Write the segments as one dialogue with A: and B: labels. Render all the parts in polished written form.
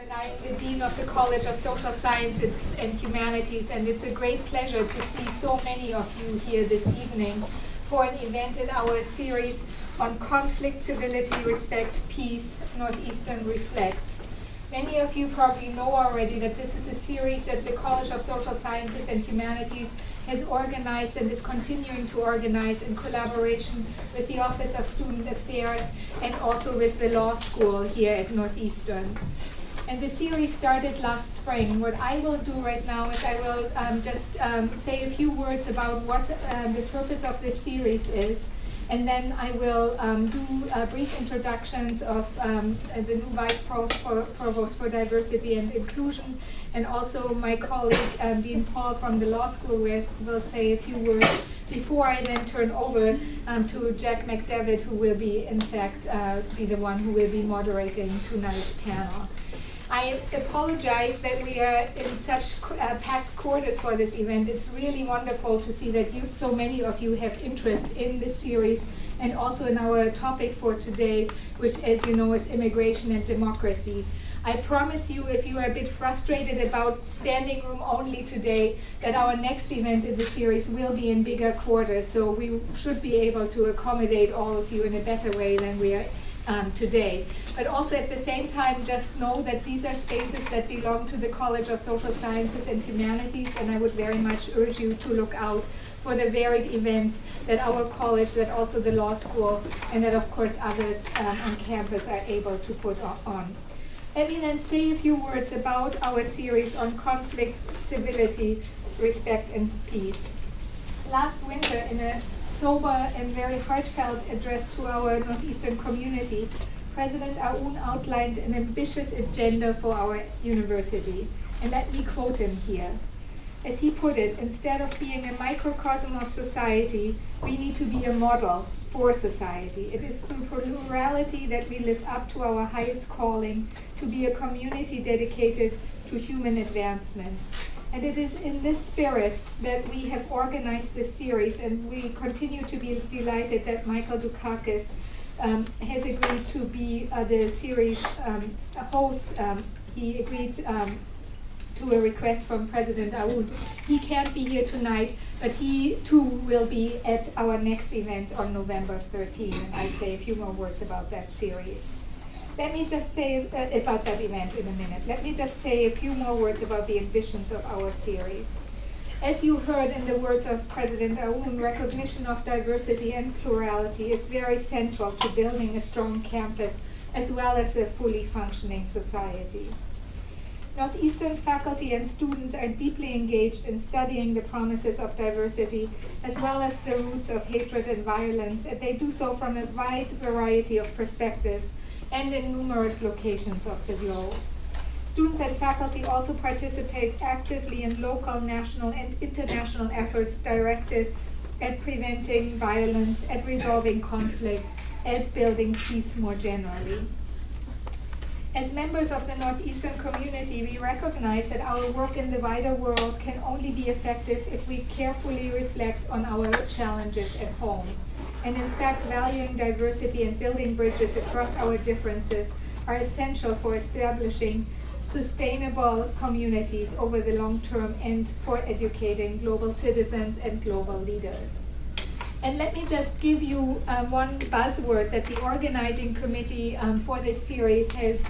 A: and I'm the Dean of the College of Social Sciences and Humanities, and it's a great pleasure to see so many of you here this evening for an event in our series on conflict, civility, respect, peace, Northeastern Reflects. Many of you probably know already that this is a series that the College of Social Sciences and Humanities has organized and is continuing to organize in collaboration with the Office of Student Affairs and also with the law school here at Northeastern. And the series started last spring. What I will do right now is I will just say a few words about what the purpose of this series is. And then I will do brief introductions of the new Vice Provost for Diversity and Inclusion, and also my colleague, Dean Paul from the law school will say a few words before I then turn over to Jack McDevitt, who will be, in fact, be the one who will be moderating tonight's panel. I apologize that we are in such packed quarters for this event. It's really wonderful to see that so many of you have interest in this series and also in our topic for today, which, as you know, is immigration and democracy. I promise you, if you are a bit frustrated about standing room only today, that our next event in the series will be in bigger quarters, so we should be able to accommodate all of you in a better way than we are today. But also at the same time, just know that these are spaces that belong to the College of Social Sciences and Humanities, and I would very much urge you to look out for the varied events that our college, that also the law school, and that of course others on campus are able to put on. Let me then say a few words about our series on conflict, civility, respect, and peace. Last winter, in a sober and very heartfelt address to our Northeastern community, President Aoun outlined an ambitious agenda for our university. And let me quote him here. As he put it, instead of being a microcosm of society, we need to be a model for society. It is through plurality that we live up to our highest calling, to be a community dedicated to human advancement. And it is in this spirit that we have organized this series, and we continue to be delighted that Michael Dukakis has agreed to be the series host. He agreed to a request from President Aoun. He can't be here tonight, but he too will be at our next event on November 13, and I'll say a few more words about that series. Let me just say about that event in a minute. Let me just say a few more words about the ambitions of our series. As you heard in the words of President Aoun, recognition of diversity and plurality is very central to building a strong campus as well as a fully functioning society. Northeastern faculty and students are deeply engaged in studying the promises of diversity as well as the roots of hatred and violence, and they do so from a wide variety of perspectives and in numerous locations of the globe. Students and faculty also participate actively in local, national, and international efforts directed at preventing violence, at resolving conflict, at building peace more generally. As members of the Northeastern community, we recognize that our work in the wider world can only be effective if we carefully reflect on our challenges at home. And in fact, valuing diversity and building bridges across our differences are essential for establishing sustainable communities over the long term and for educating global citizens and global leaders. And let me just give you one buzzword that the organizing committee for this series has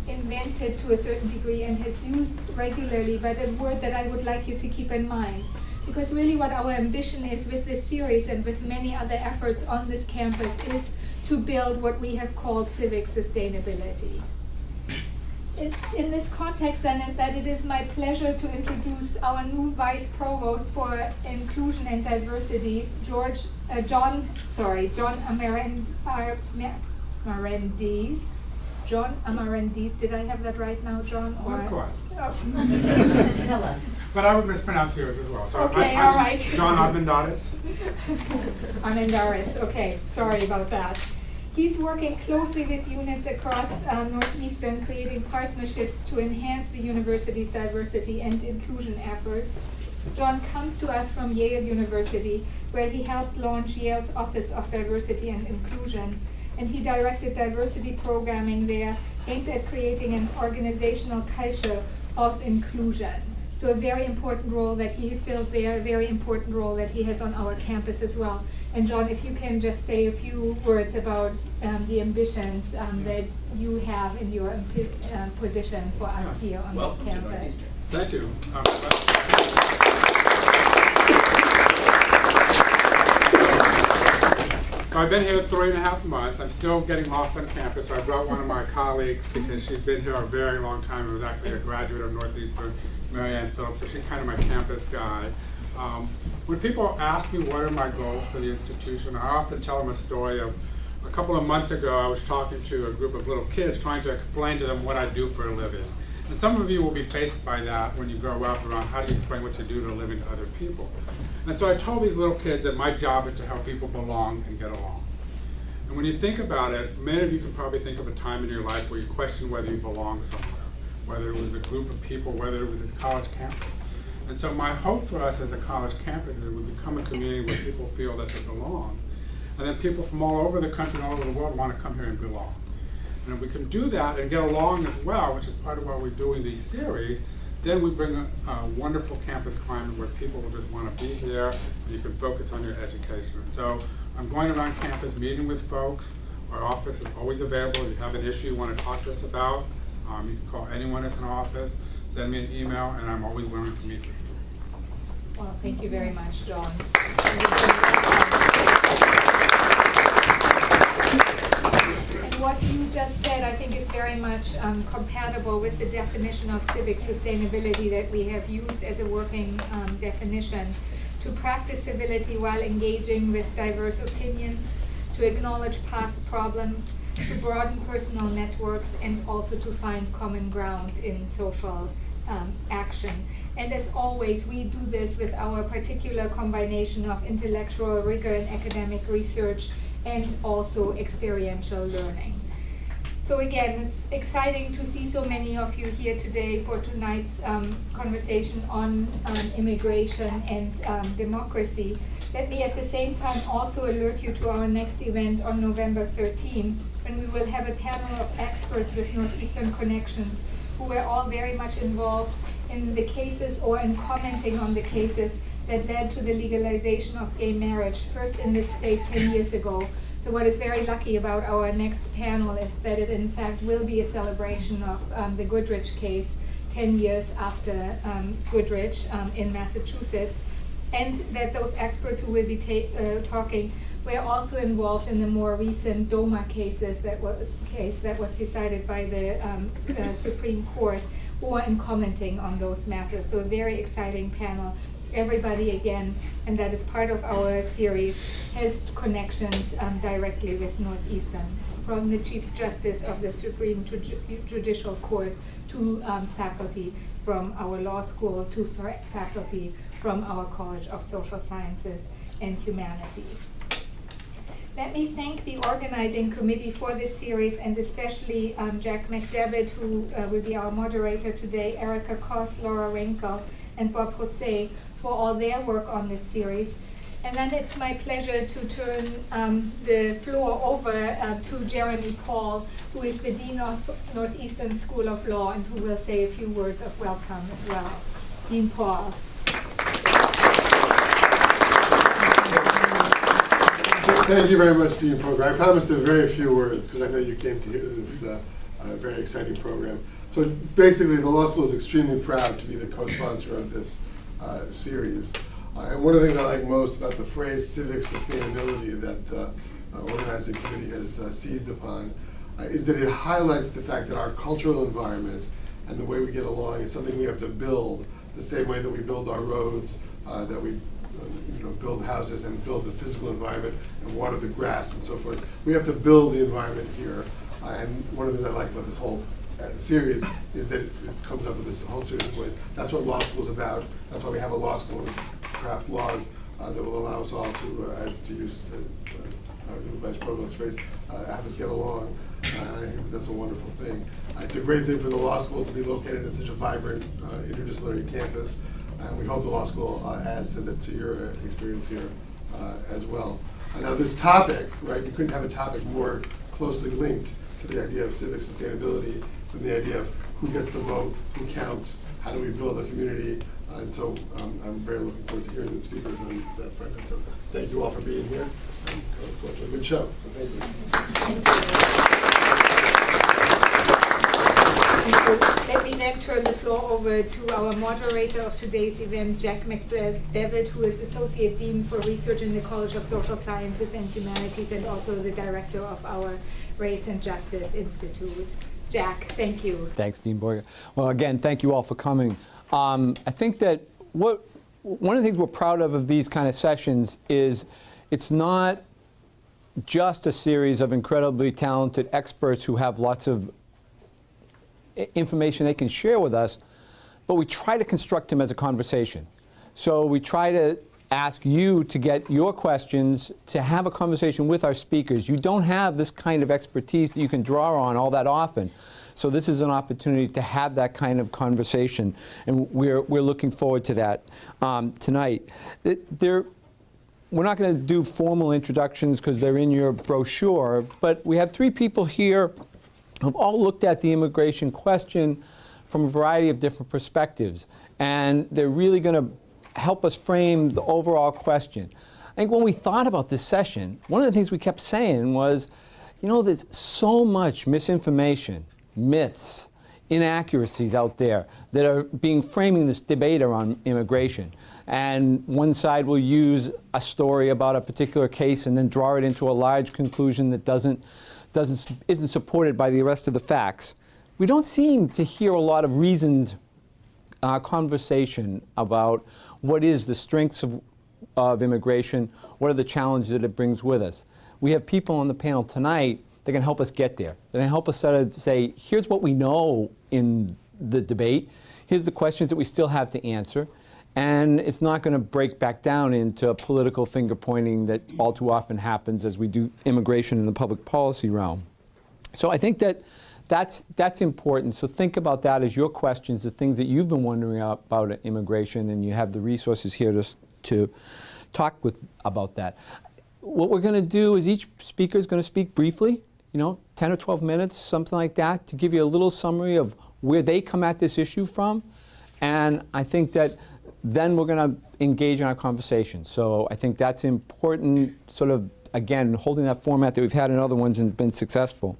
A: invented to a certain degree and has used regularly, but a word that I would like you to keep in mind. Because really what our ambition is with this series and with many other efforts on this campus is to build what we have called civic sustainability. It's in this context then that it is my pleasure to introduce our new Vice Provost for Inclusion and Diversity, John Armendariz. John Armendariz, did I have that right now, John?
B: Not quite.
A: Oh.
C: Tell us.
B: But I would mispronounce yours as well. So
A: Okay,
B: I'm
A: all right.
B: John Armendariz.
A: Armendariz, okay, sorry about that. He's working closely with units across Northeastern, creating partnerships to enhance the university's diversity and inclusion efforts. John comes to us from Yale University, where he helped launch Yale's Office of Diversity and Inclusion, and he directed diversity programming there aimed at creating an organizational culture of inclusion. So a very important role that he filled there, a very important role that he has on our campus as well. And John, if you can just say a few words about the ambitions that you have in your position for us here on this campus.
B: Thank you. So I've been here 3.5 months. I'm still getting lost on campus. So I brought one of my colleagues because she's been here a very long time and was actually a graduate of Northeastern, Marianne Phillips, so she's kind of my campus guy. When people ask me what are my goals for the institution, I often tell them a story of a couple of months ago I was talking to a group of little kids trying to explain to them what I do for a living. And some of you will be faced by that when you grow up around how do you explain what you do to a living to other people. And so I told these little kids that my job is to help people belong and get along. And when you think about it, many of you can probably think of a time in your life where you question whether you belong somewhere, whether it was a group of people, whether it was a college campus. And so my hope for us as a college campus is that we become a community where people feel that they belong. And then people from all over the country and all over the world want to come here and belong. And if we can do that and get along as well, which is part of why we're doing these series, then we bring a wonderful campus climate where people will just want to be here and you can focus on your education. And so I'm going around campus meeting with folks. Our office is always available. If you have an issue you want to talk to us about, you can call anyone that's in our office, send me an email, and I'm always willing to meet with you.
A: Well, thank you very much, John. And what you just said, I think, is very much compatible with the definition of civic sustainability that we have used as a working definition: to practice civility while engaging with diverse opinions, to acknowledge past problems, to broaden personal networks, and also to find common ground in social action. And as always, we do this with our particular combination of intellectual rigor and academic research and also experiential learning. So again, it's exciting to see so many of you here today for tonight's conversation on immigration and democracy. Let me at the same time also alert you to our next event on November 13th, when we will have a panel of experts with Northeastern connections who were all very much involved in the cases or in commenting on the cases that led to the legalization of gay marriage, first in this state 10 years ago. So what is very lucky about our next panel is that it in fact will be a celebration of the Goodrich case 10 years after Goodrich in Massachusetts, and that those experts who will be talking were also involved in the more recent DOMA cases that was decided by the Supreme Court, or in commenting on those matters. So a very exciting panel. Everybody again, and that is part of our series, has connections directly with Northeastern, from the Chief Justice of the Supreme Judicial Court to faculty from our law school to faculty from our College of Social Sciences and Humanities. Let me thank the organizing committee for this series, and especially Jack McDevitt, who will be our moderator today, Erica Koss, Laura Winkle, and Bob Jose for all their work on this series. And then it's my pleasure to turn the floor over to Jeremy Paul, who is the Dean of Northeastern School of Law and who will say a few words of welcome as well. Dean Paul.
C: Thank you very much, Dean Program. I promised a very few words because I know you came to hear this very exciting program. So basically, the law school is extremely proud to be the co-sponsor of this series. And one of the things I like most about the phrase civic sustainability that the organizing committee has seized upon is that it highlights the fact that our cultural environment and the way we get along is something we have to build the same way that we build our roads, that we build houses and build the physical environment and water the grass and so forth. We have to build the environment here. And one of the things I like about this whole series is that it comes up with this whole series of ways. That's what law school is about. That's why we have a law school and craft laws that will allow us all to use the Vice Provost's phrase, have us get along. And I think that's a wonderful thing. It's a great thing for the law school to be located in such a vibrant interdisciplinary campus. And we hope the law school adds to your experience here as well. Now this topic, right, you couldn't have a topic more closely linked to the idea of civic sustainability and the idea of who gets the vote, who counts, how do we build a community. And so I'm very looking forward to hearing the speakers on that front. And so thank you all for being here. And I look forward to a good show. So thank you.
A: Let me then turn the floor over to our moderator of today's event, Jack McDevitt, who is Associate Dean for Research in the College of Social Sciences and Humanities and also the Director of our Race and Justice Institute. Jack, thank you.
D: Thanks, Dean Borger. Well, again, thank you all for coming. I think that one of the things we're proud of these kind of sessions is it's not just a series of incredibly talented experts who have lots of information they can share with us, but we try to construct them as a conversation. So we try to ask you to get your questions, to have a conversation with our speakers. You don't have this kind of expertise that you can draw on all that often. So this is an opportunity to have that kind of conversation, and we're looking forward to that tonight. We're not going to do formal introductions because they're in your brochure, but we have three people here who've all looked at the immigration question from a variety of different perspectives, and they're really going to help us frame the overall question. I think when we thought about this session, one of the things we kept saying was, you know, there's so much misinformation, myths, inaccuracies out there that are framing this debate around immigration. And one side will use a story about a particular case and then draw it into a large conclusion that isn't supported by the rest of the facts. We don't seem to hear a lot of reasoned conversation about what is the strengths of immigration, what are the challenges that it brings with us. We have people on the panel tonight that can help us get there. That can help us sort of say, here's what we know in the debate, here's the questions that we still have to answer, and it's not going to break back down into a political finger pointing that all too often happens as we do immigration in the public policy realm. So I think that that's important. So think about that as your questions, the things that you've been wondering about immigration, and you have the resources here to talk about that. What we're going to do is each speaker is going to speak briefly, 10 or 12 minutes, something like that, to give you a little summary of where they come at this issue from. And I think that then we're going to engage in our conversation. So I think that's important, sort of, again, holding that format that we've had in other ones and been successful.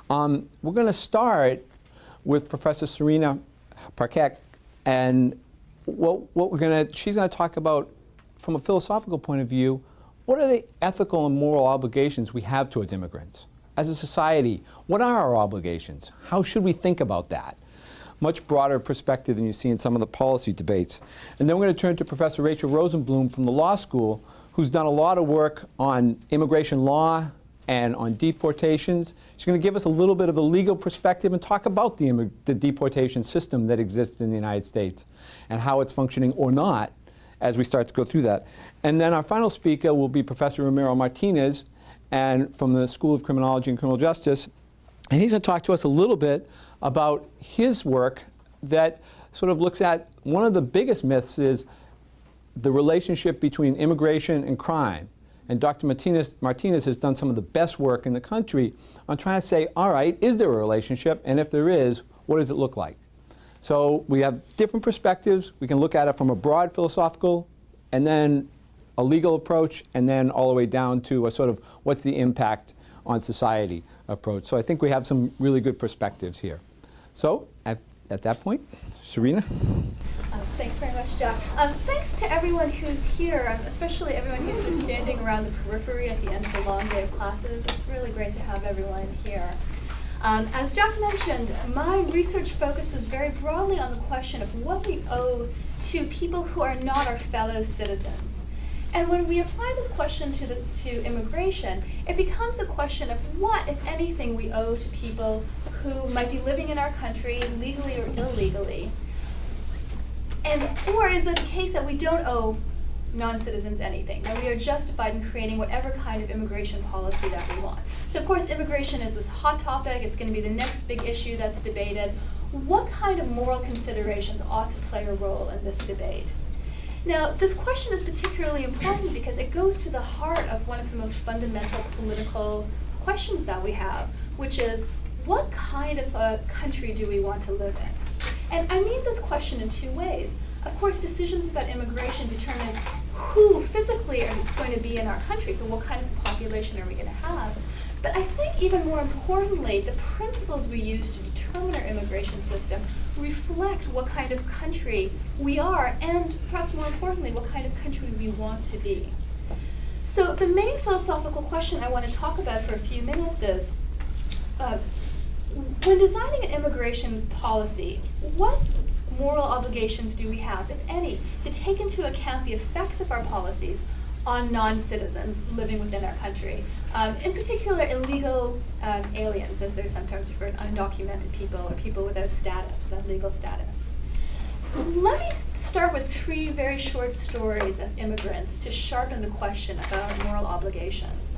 D: We're going to start with Professor Serena Parekh, and she's going to talk about, from a philosophical point of view, what are the ethical and moral obligations we have towards immigrants? As a society, what are our obligations? How should we think about that? Much broader perspective than you see in some of the policy debates. And then we're going to turn to Professor Rachel Rosenbloom from the law school, who's done a lot of work on immigration law and on deportations. She's going to give us a little bit of a legal perspective and talk about the deportation system that exists in the United States and how it's functioning or not as we start to go through that. And then our final speaker will be Professor Ramiro Martinez, and from the School of Criminology and Criminal Justice. And he's going to talk to us a little bit about his work that sort of looks at one of the biggest myths is the relationship between immigration and crime. And Dr. Martinez has done some of the best work in the country on trying to say, all right, is there a relationship? And if there is, what does it look like? So we have different perspectives. We can look at it from a broad philosophical, and then a legal approach, and then all the way down to a sort of what's the impact on society approach. So I think we have some really good perspectives here. So at that point, Serena.
E: Thanks very much, Jack. Thanks to everyone who's here, especially everyone who's sort of standing around the periphery at the end of the long day of classes. It's really great to have everyone here. As Jack mentioned, my research focuses very broadly on the question of what we owe to people who are not our fellow citizens. And when we apply this question to immigration, it becomes a question of what, if anything, we owe to people who might be living in our country legally or illegally. Or is it the case that we don't owe non-citizens anything, that we are justified in creating whatever kind of immigration policy that we want? So of course, immigration is this hot topic. It's going to be the next big issue that's debated. What kind of moral considerations ought to play a role in this debate? Now, this question is particularly important because it goes to the heart of one of the most fundamental political questions that we have, which is, what kind of a country do we want to live in? And I mean this question in two ways. Of course, decisions about immigration determine who physically is going to be in our country, so what kind of population are we going to have? But I think even more importantly, the principles we use to determine our immigration system reflect what kind of country we are, and perhaps more importantly, what kind of country we want to be. So the main philosophical question I want to talk about for a few minutes is, when designing an immigration policy, what moral obligations do we have, if any, to take into account the effects of our policies on non-citizens living within our country? In particular, illegal aliens, as they're sometimes referred, undocumented people, or people without status, without legal status. Let me start with three very short stories of immigrants to sharpen the question about moral obligations.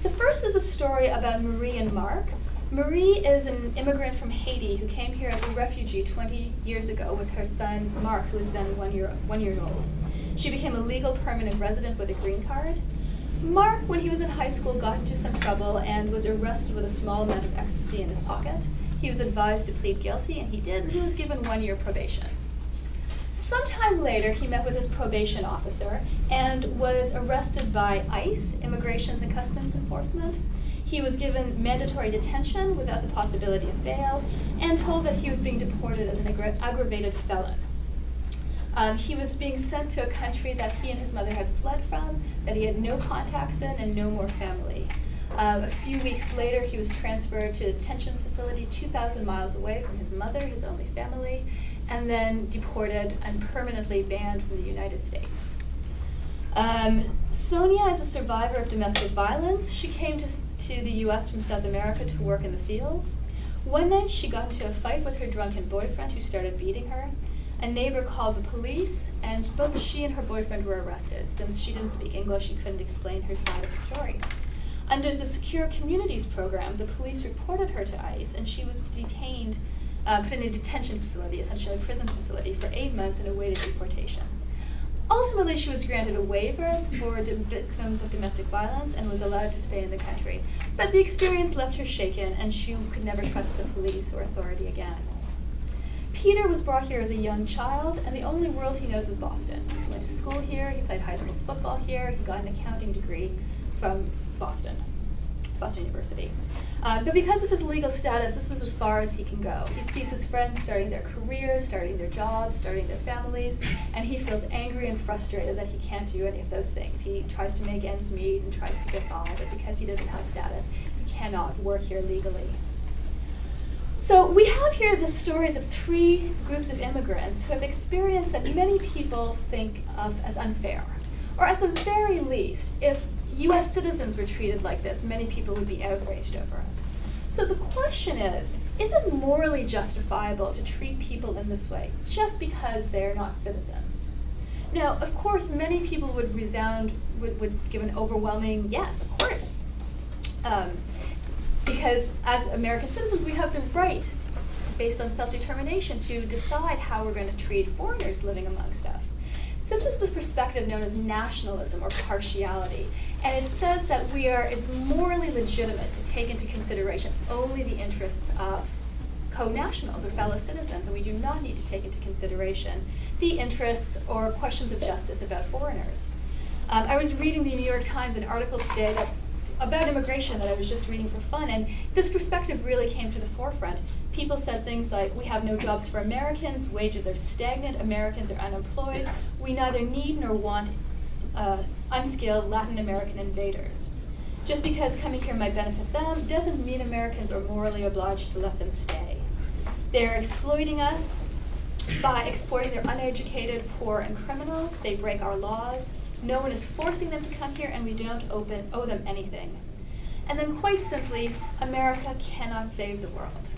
E: The first is a story about Marie and Mark. Marie is an immigrant from Haiti who came here as a refugee 20 years ago with her son, Mark, who was then one year old. She became a legal permanent resident with a green card. Mark, when he was in high school, got into some trouble and was arrested with a small amount of ecstasy in his pocket. He was advised to plead guilty, and he did, and he was given 1 year probation. Sometime later, he met with his probation officer and was arrested by ICE, Immigration and Customs Enforcement. He was given mandatory detention without the possibility of bail, and told that he was being deported as an aggravated felon. He was being sent to a country that he and his mother had fled from, that he had no contacts in, and no more family. A few weeks later, he was transferred to a detention facility 2,000 miles away from his mother, his only family, and then deported and permanently banned from the United States. Sonia is a survivor of domestic violence. She came to the US from South America to work in the fields. One night, she got into a fight with her drunken boyfriend, who started beating her. A neighbor called the police, and both she and her boyfriend were arrested. Since she didn't speak English, she couldn't explain her side of the story. Under the Secure Communities program, the police reported her to ICE, and she was detained, put in a detention facility, essentially a prison facility, for 8 months and awaited deportation. Ultimately, she was granted a waiver for victims of domestic violence and was allowed to stay in the country. But the experience left her shaken, and she could never trust the police or authority again. Peter was brought here as a young child, and the only world he knows is Boston. He went to school here, he played high school football here, he got an accounting degree from Boston University. But because of his legal status, this is as far as he can go. He sees his friends starting their careers, starting their jobs, starting their families, and he feels angry and frustrated that he can't do any of those things. He tries to make ends meet and tries to get by, but because he doesn't have status, he cannot work here legally. So we have here the stories of three groups of immigrants who have experienced that many people think of as unfair. Or at the very least, if US citizens were treated like this, many people would be outraged over it. So the question is it morally justifiable to treat people in this way just because they're not citizens? Now, of course, many people would give an overwhelming yes, of course. Because as American citizens, we have the right, based on self-determination, to decide how we're going to treat foreigners living amongst us. This is the perspective known as nationalism or partiality, and it says that it's morally legitimate to take into consideration only the interests of co-nationals or fellow citizens, and we do not need to take into consideration the interests or questions of justice about foreigners. I was reading the New York Times, an article today about immigration that I was just reading for fun, and this perspective really came to the forefront. People said things like, we have no jobs for Americans, wages are stagnant, Americans are unemployed, we neither need nor want unskilled Latin American invaders. Just because coming here might benefit them doesn't mean Americans are morally obliged to let them stay. They're exploiting us by exporting their uneducated, poor, and criminals. They break our laws. No one is forcing them to come here, and we don't owe them anything. And then quite simply, America cannot save the world.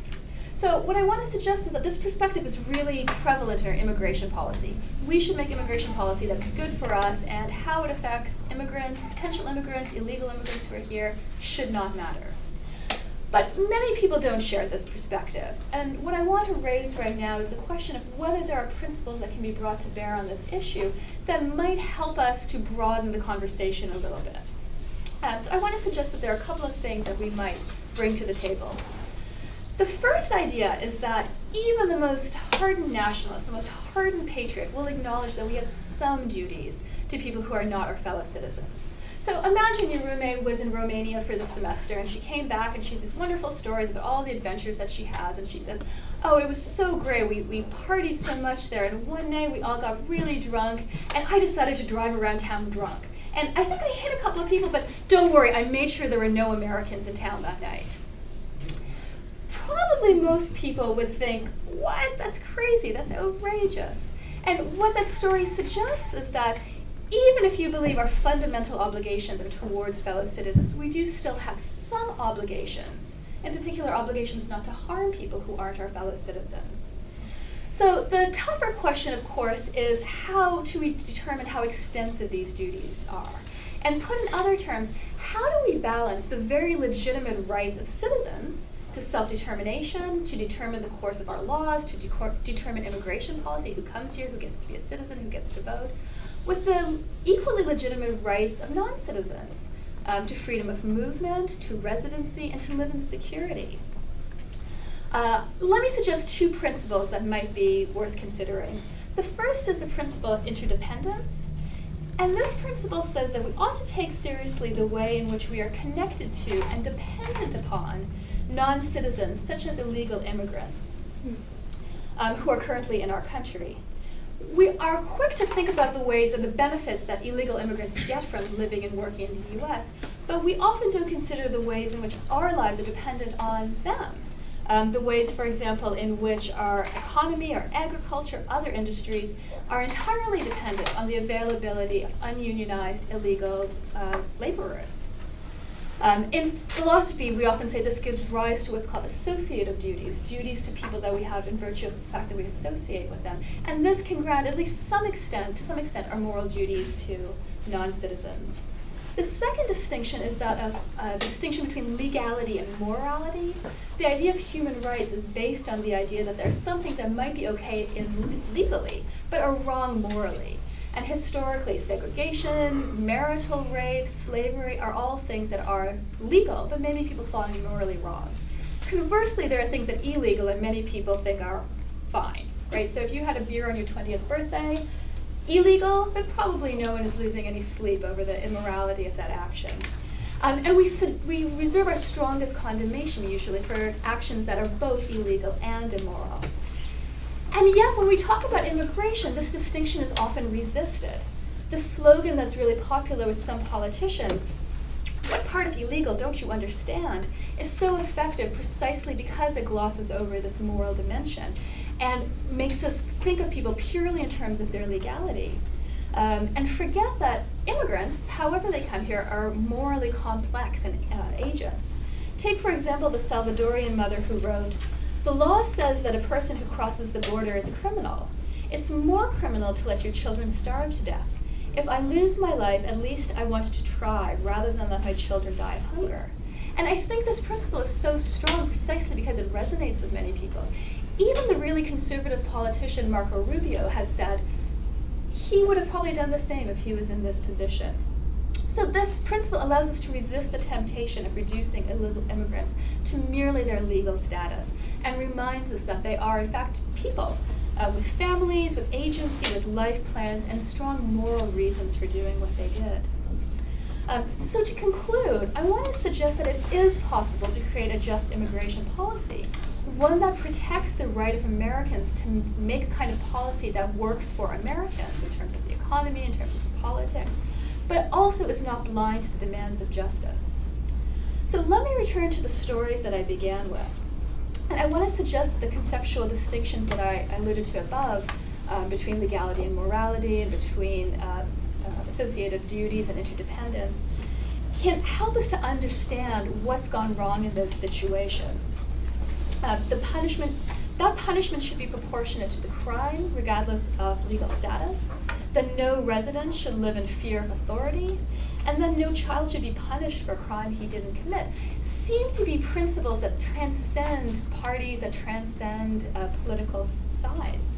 E: So what I want to suggest is that this perspective is really prevalent in our immigration policy. We should make immigration policy that's good for us, and how it affects immigrants, potential immigrants, illegal immigrants who are here should not matter. But many people don't share this perspective. And what I want to raise right now is the question of whether there are principles that can be brought to bear on this issue that might help us to broaden the conversation a little bit. So I want to suggest that there are a couple of things that we might bring to the table. The first idea is that even the most hardened nationalist, the most hardened patriot, will acknowledge that we have some duties to people who are not our fellow citizens. So imagine your roommate was in Romania for the semester, and she came back and she has these wonderful stories about all the adventures that she has, and she says, oh, it was so great, we partied so much there, and one night we all got really drunk, and I decided to drive around town drunk. And I think I hit a couple of people, but don't worry, I made sure there were no Americans in town that night. Probably most people would think, what? That's crazy, that's outrageous. And what that story suggests is that even if you believe our fundamental obligations are towards fellow citizens, we do still have some obligations, in particular obligations not to harm people who aren't our fellow citizens. So the tougher question, of course, is how do we determine how extensive these duties are? And put in other terms, how do we balance the very legitimate rights of citizens to self-determination, to determine the course of our laws, to determine immigration policy, who comes here, who gets to be a citizen, who gets to vote, with the equally legitimate rights of non-citizens to freedom of movement, to residency, and to live in security. Let me suggest two principles that might be worth considering. The first is the principle of interdependence. And this principle says that we ought to take seriously the way in which we are connected to and dependent upon non-citizens, such as illegal immigrants, who are currently in our country. We are quick to think about the ways and the benefits that illegal immigrants get from living and working in the US, but we often don't consider the ways in which our lives are dependent on them. The ways, for example, in which our economy, our agriculture, other industries are entirely dependent on the availability of ununionized illegal laborers. In philosophy, we often say this gives rise to what's called associative duties, duties to people that we have in virtue of the fact that we associate with them. And this can grant at least to some extent, our moral duties to non-citizens. The second distinction is that of the distinction between legality and morality. The idea of human rights is based on the idea that there are some things that might be okay legally, but are wrong morally. And historically, segregation, marital rape, slavery are all things that are legal, but many people find morally wrong. Conversely, there are things that are illegal and many people think are fine, right? So if you had a beer on your 20th birthday, illegal, but probably no one is losing any sleep over the immorality of that action. And we reserve our strongest condemnation usually for actions that are both illegal and immoral. And yet, when we talk about immigration, this distinction is often resisted. The slogan that's really popular with some politicians, what part of illegal don't you understand, is so effective precisely because it glosses over this moral dimension and makes us think of people purely in terms of their legality. And forget that immigrants, however they come here, are morally complex and agents. Take, for example, the Salvadorian mother who wrote, "The law says that a person who crosses the border is a criminal. It's more criminal to let your children starve to death. If I lose my life, at least I wanted to try rather than let my children die of hunger." And I think this principle is so strong precisely because it resonates with many people. Even the really conservative politician Marco Rubio has said he would have probably done the same if he was in this position. So this principle allows us to resist the temptation of reducing illegal immigrants to merely their legal status and reminds us that they are, in fact, people with families, with agency, with life plans, and strong moral reasons for doing what they did. So to conclude, I want to suggest that it is possible to create a just immigration policy, one that protects the right of Americans to make a kind of policy that works for Americans in terms of the economy, in terms of politics, but also is not blind to the demands of justice. So let me return to the stories that I began with. And I want to suggest that the conceptual distinctions that I alluded to above between legality and morality and between associative duties and interdependence can help us to understand what's gone wrong in those situations. That punishment should be proportionate to the crime, regardless of legal status, that no resident should live in fear of authority, and that no child should be punished for a crime he didn't commit, seem to be principles that transcend parties, that transcend political sides.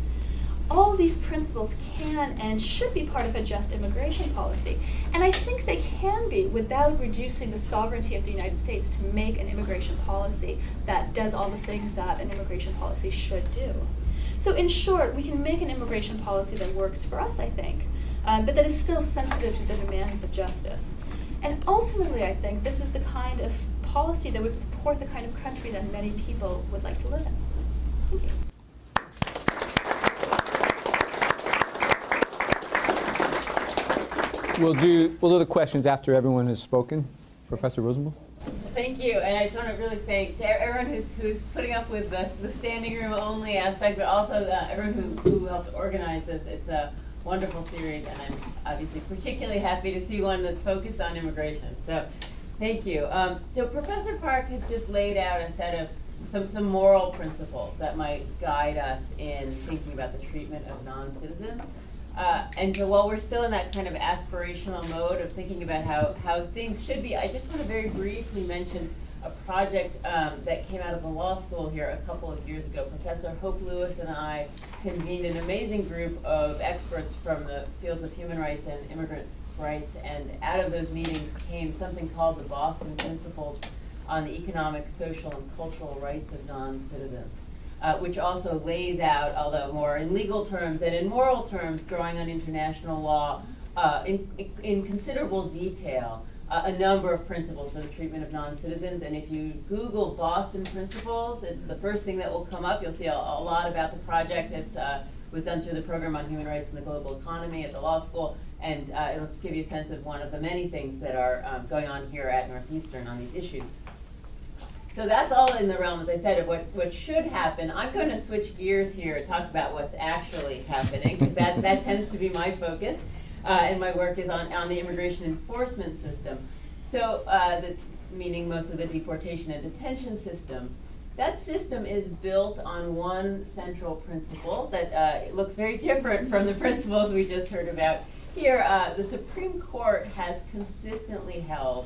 E: all these principles can and should be part of a just immigration policy. And I think they can be without reducing the sovereignty of the United States to make an immigration policy that does all the things that an immigration policy should do. So in short, we can make an immigration policy that works for us, I think, but that is still sensitive to the demands of justice. And ultimately, I think this is the kind of policy that would support the kind of country that many people would like to live in. Thank you.
D: We'll do the questions after everyone has spoken. Professor Rosenbloom?
F: Thank you, and I just want to really thank everyone who's putting up with the standing room only aspect, but also everyone who helped organize this. It's a wonderful series, and I'm obviously particularly happy to see one that's focused on immigration. So, thank you. So Professor Parekh has just laid out a set of some moral principles that might guide us in thinking about the treatment of non-citizens. And so while we're still in that kind of aspirational mode of thinking about how things should be, I just want to very briefly mention a project that came out of the law school here a couple of years ago. Professor Hope Lewis and I convened an amazing group of experts from the fields of human rights and immigrant rights, and out of those meetings came something called the Boston Principles on the Economic, Social, and Cultural Rights of Non-Citizens. Which also lays out, although more in legal terms and in moral terms, drawing on international law in considerable detail, a number of principles for the treatment of non-citizens. And if you Google Boston Principles, it's the first thing that will come up. You'll see a lot about the project. It was done through the Program on Human Rights and the Global Economy at the law school, and it'll just give you a sense of one of the many things that are going on here at Northeastern on these issues. So that's all in the realm, as I said, of what should happen. I'm going to switch gears here and talk about what's actually happening, because that tends to be my focus, and my work is on the immigration enforcement system. So, meaning most of the deportation and detention system. That system is built on one central principle that looks very different from the principles we just heard about here. The Supreme Court has consistently held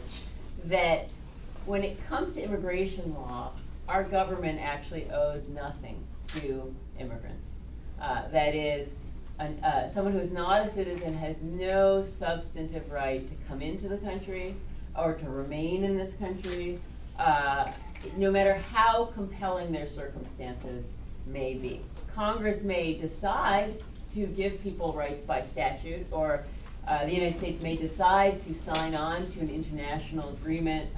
F: that when it comes to immigration law, our government actually owes nothing to immigrants. That is, someone who is not a citizen has no substantive right to come into the country or to remain in this country, no matter how compelling their circumstances may be. Congress may decide to give people rights by statute, or the United States may decide to sign on to an international agreement,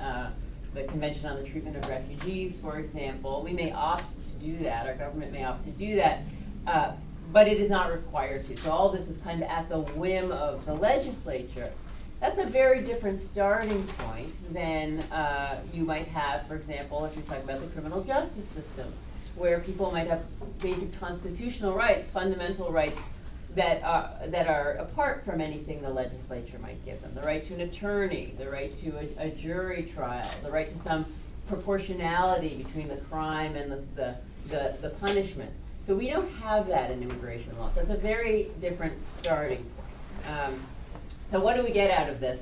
F: the Convention on the Treatment of Refugees, for example. We may opt to do that, our government may opt to do that, but it is not required to. So all this is kind of at the whim of the legislature. That's a very different starting point than you might have, for example, if you're talking about the criminal justice system, where people might have basic constitutional rights, fundamental rights that are apart from anything the legislature might give them. The right to an attorney, the right to a jury trial, the right to some proportionality between the crime and the punishment. So we don't have that in immigration law. So it's a very different starting. So what do we get out of this?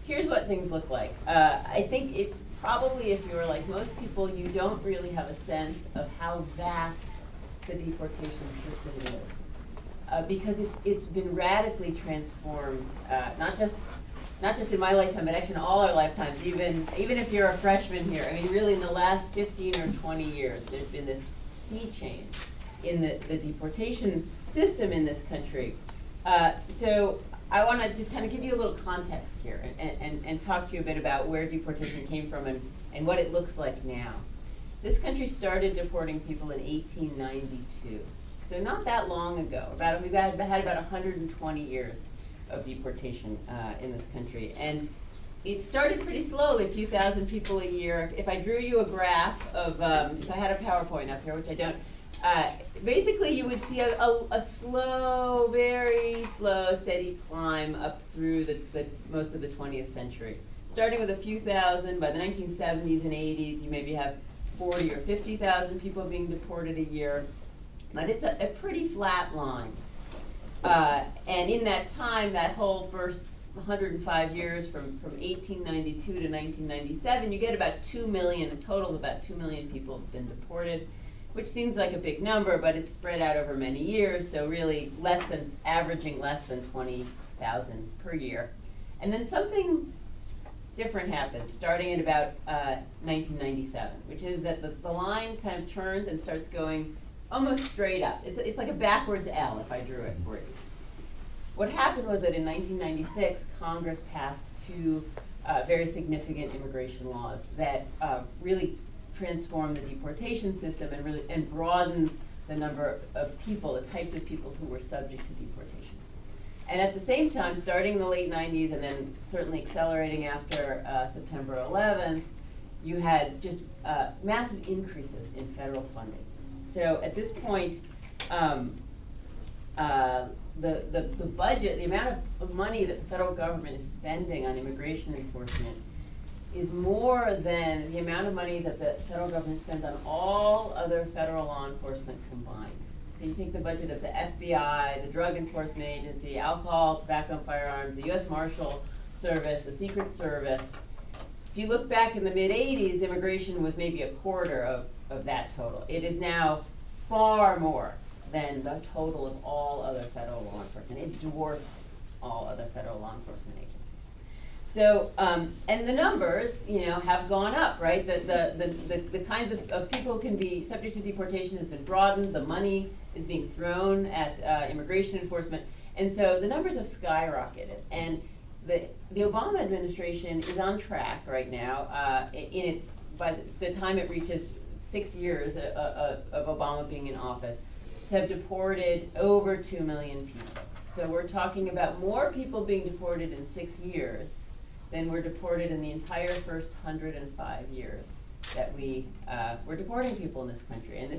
F: Here's what things look like. I think it probably, if you're like most people, you don't really have a sense of how vast the deportation system is. Because it's been radically transformed, not just in my lifetime, but actually in all our lifetimes, even if you're a freshman here. I mean, really in the last 15 or 20 years, there's been this sea change in the deportation system in this country. So I want to just kind of give you a little context here and talk to you a bit about where deportation came from and what it looks like now. This country started deporting people in 1892. So not that long ago. We've had about 120 years of deportation in this country. And it started pretty slowly, a few thousand people a year. If I drew you a graph of, if I had a PowerPoint up here, which I don't, basically you would see a slow, very slow, steady climb up through the most of the 20th century. Starting with a few thousand, by the 1970s and 80s, you maybe have 40 or 50,000 people being deported a year. But it's a pretty flat line. And in that time, that whole first 105 years from 1892 to 1997, you get about 2 million, a total of about 2 million people have been deported. which seems like a big number, but it's spread out over many years, so really averaging less than 20,000 per year. And then something different happens starting at about 1997, which is that the line kind of turns and starts going almost straight up. It's like a backwards L if I drew it for you. What happened was that in 1996, Congress passed two very significant immigration laws that really transformed the deportation system and broadened the number of people, the types of people who were subject to deportation. And at the same time, starting in the late 90s and then certainly accelerating after September 11th, you had just massive increases in federal funding. So at this point, the budget, the amount of money that the federal government is spending on immigration enforcement is more than the amount of money that the federal government spends on all other federal law enforcement combined. So you take the budget of the FBI, the Drug Enforcement Agency, alcohol, tobacco, and firearms, the U.S. Marshal Service, the Secret Service. If you look back in the mid-'80s, immigration was maybe a quarter of that total. It is now far more than the total of all other federal law enforcement. It dwarfs all other federal law enforcement agencies. So, and the numbers, have gone up, right? The kinds of people who can be subject to deportation has been broadened. The money is being thrown at immigration enforcement. And so the numbers have skyrocketed. And the Obama administration is on track right now by the time it reaches 6 years of Obama being in office, to have deported over 2 million people. So we're talking about more people being deported in 6 years than were deported in the entire first 105 years that we were deporting people in this country. And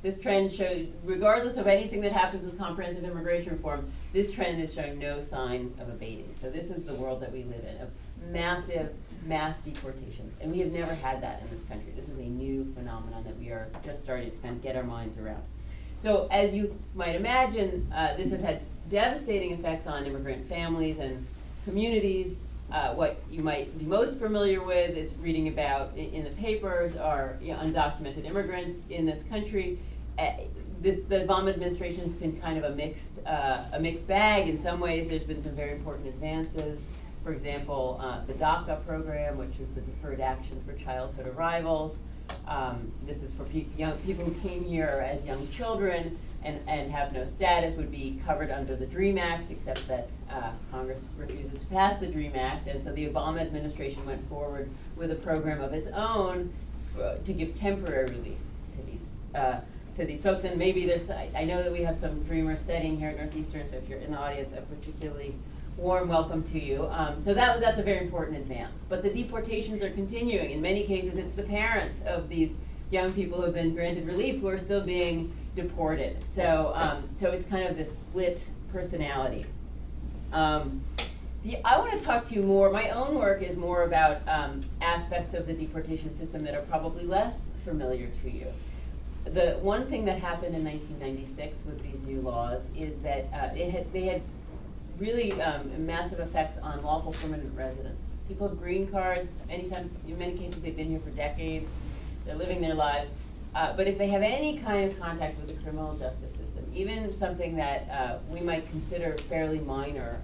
F: this trend shows, regardless of anything that happens with comprehensive immigration reform, this trend is showing no sign of abating. So this is the world that we live in, of massive mass deportations. And we have never had that in this country. This is a new phenomenon that we are just starting to kind of get our minds around. So as you might imagine, this has had devastating effects on immigrant families and communities. What you might be most familiar with is reading about in the papers are undocumented immigrants in this country. The Obama administration has been kind of a mixed bag. In some ways, there's been some very important advances. For example, the DACA program, which is the Deferred Action for Childhood Arrivals. This is for young people who came here as young children and have no status, would be covered under the DREAM Act, except that Congress refuses to pass the DREAM Act. And so the Obama administration went forward with a program of its own to give temporary relief to these folks. And maybe I know that we have some Dreamers studying here at Northeastern, so if you're in the audience, a particularly warm welcome to you. So that's a very important advance. But the deportations are continuing. In many cases, it's the parents of these young people who have been granted relief who are still being deported. So it's kind of this split personality. I want to talk to you more. My own work is more about aspects of the deportation system that are probably less familiar to you. The one thing that happened in 1996 with these new laws is that they had really massive effects on lawful permanent residents. People have green cards. In many cases, they've been here for decades. They're living their lives. But if they have any kind of contact with the criminal justice system, even something that we might consider fairly minor,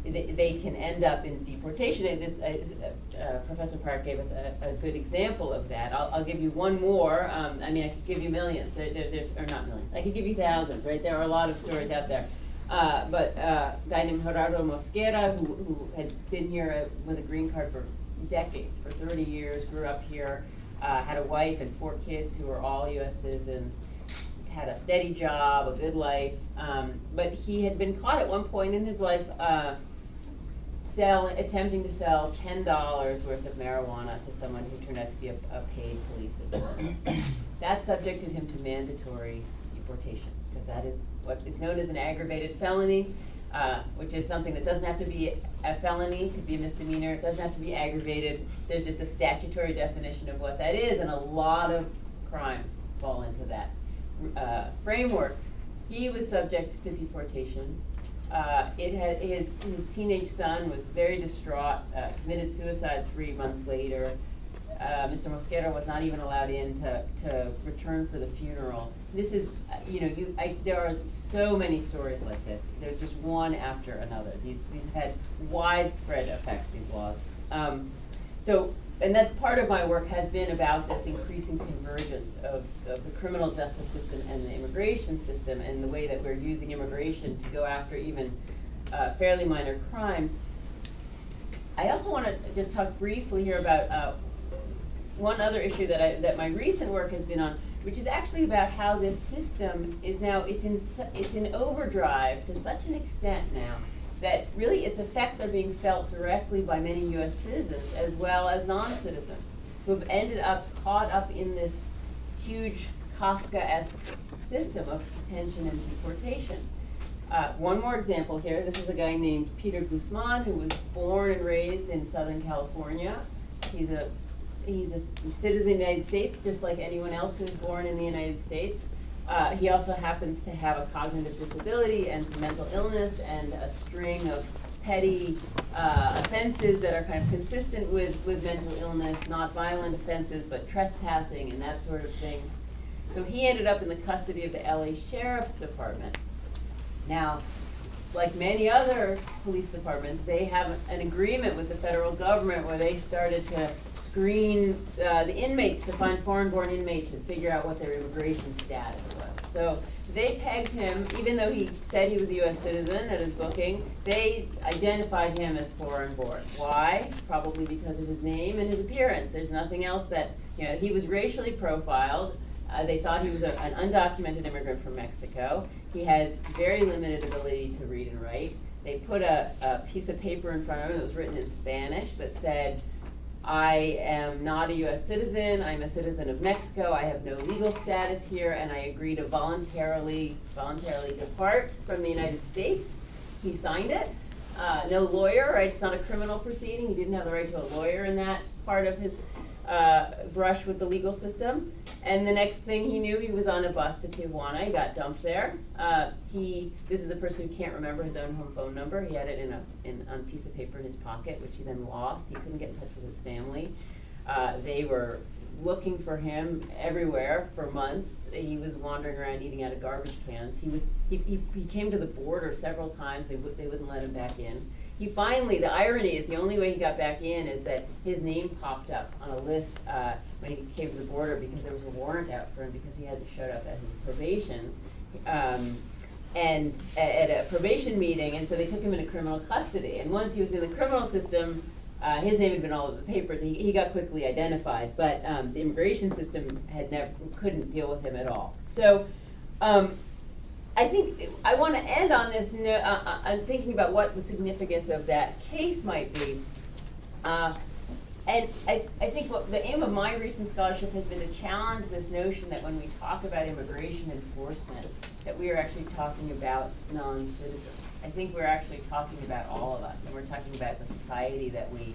F: they can end up in deportation. Professor Parekh gave us a good example of that. I'll give you one more. I could give you millions, or not millions. I could give you thousands, right? There are a lot of stories out there. But a guy named Gerardo Mosquera, who had been here with a green card for decades, for 30 years, grew up here, had a wife and 4 kids who were all U.S. citizens, had a steady job, a good life, but he had been caught at one point in his life attempting to sell $10 worth of marijuana to someone who turned out to be a paid police officer. That subjected him to mandatory deportation, because that is what is known as an aggravated felony, which is something that doesn't have to be a felony, it could be a misdemeanor, it doesn't have to be aggravated. There's just a statutory definition of what that is, and a lot of crimes fall into that framework. He was subject to deportation. His teenage son was very distraught, committed suicide 3 months later. Mr. Mosquera was not even allowed in to return for the funeral. This is, there are so many stories like this. There's just one after another. These have had widespread effects, these laws. And that part of my work has been about this increasing convergence of the criminal justice system and the immigration system, and the way that we're using immigration to go after even fairly minor crimes. I also want to just talk briefly here about one other issue that my recent work has been on, which is actually about how this system is now, it's in overdrive to such an extent now that really its effects are being felt directly by many U.S. citizens as well as non-citizens who have ended up caught up in this huge Kafkaesque system of detention and deportation. One more example here. This is a guy named Peter Guzman, who was born and raised in Southern California. He's a citizen of the United States, just like anyone else who's born in the United States. He also happens to have a cognitive disability and some mental illness and a string of petty offenses that are kind of consistent with mental illness, not violent offenses, but trespassing and that sort of thing. So he ended up in the custody of the LA Sheriff's Department. Now, like many other police departments, they have an agreement with the federal government where they started to screen the inmates to find foreign-born inmates and figure out what their immigration status was. So they pegged him, even though he said he was a U.S. citizen at his booking, they identified him as foreign-born. Why? Probably because of his name and his appearance. There's nothing else that, he was racially profiled. They thought he was an undocumented immigrant from Mexico. He has very limited ability to read and write. They put a piece of paper in front of him that was written in Spanish that said, I am not a U.S. citizen, I'm a citizen of Mexico, I have no legal status here, and I agree to voluntarily depart from the United States. He signed it. No lawyer, right? It's not a criminal proceeding. He didn't have the right to a lawyer in that part of his brush with the legal system. And the next thing he knew, he was on a bus to Tijuana. He got dumped there. This is a person who can't remember his own home phone number. He had it on a piece of paper in his pocket, which he then lost. He couldn't get in touch with his family. They were looking for him everywhere for months. He was wandering around eating out of garbage cans. He came to the border several times. They wouldn't let him back in. He finally, the irony is the only way he got back in is that his name popped up on a list when he came to the border because there was a warrant out for him because he hadn't showed up at his probation. And at a probation meeting, and so they took him into criminal custody. And once he was in the criminal system, his name had been all over the papers. He got quickly identified, but the immigration system couldn't deal with him at all. So I think I want to end on this note, on thinking about what the significance of that case might be. And I think what the aim of my recent scholarship has been to challenge this notion that when we talk about immigration enforcement, that we are actually talking about non-citizens. I think we're actually talking about all of us, and we're talking about the society that we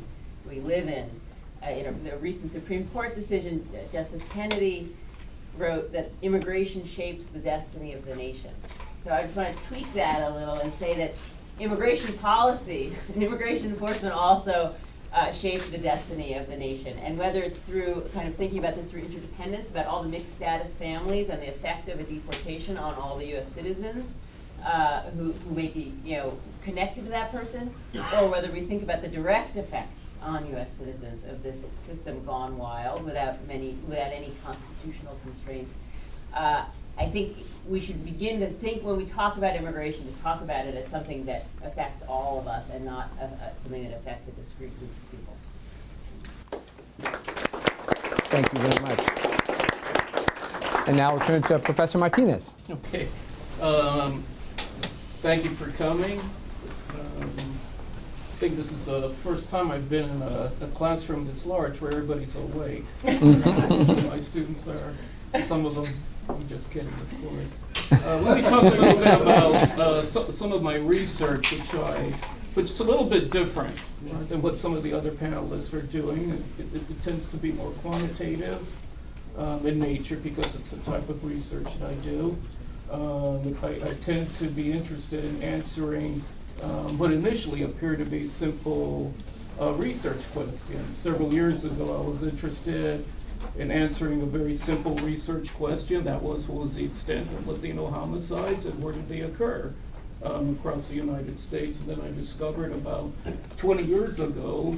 F: live in. In a recent Supreme Court decision, Justice Kennedy wrote that immigration shapes the destiny of the nation. So I just want to tweak that a little and say that immigration policy and immigration enforcement also shapes the destiny of the nation. And whether it's through kind of thinking about this through interdependence, about all the mixed status families and the effect of a deportation on all the U.S. citizens who may be connected to that person, or whether we think about the direct effects on U.S. citizens of this system gone wild without any constitutional constraints. I think we should begin to think when we talk about immigration, to talk about it as something that affects all of us and not something that affects a discrete group of people.
D: Thank you very much. And now we'll turn to Professor Martinez.
G: Okay. Thank you for coming. I think this is the first time I've been in a classroom this large where everybody's awake. My students are, some of them, I'm just kidding, of course. Let me talk a little bit about some of my research, which is a little bit different than what some of the other panelists are doing. It tends to be more quantitative in nature because it's the type of research that I do. I tend to be interested in answering what initially appear to be simple research questions. Several years ago, I was interested in answering a very simple research question. That was, what was the extent of Latino homicides and where did they occur across the United States? And then I discovered about 20 years ago,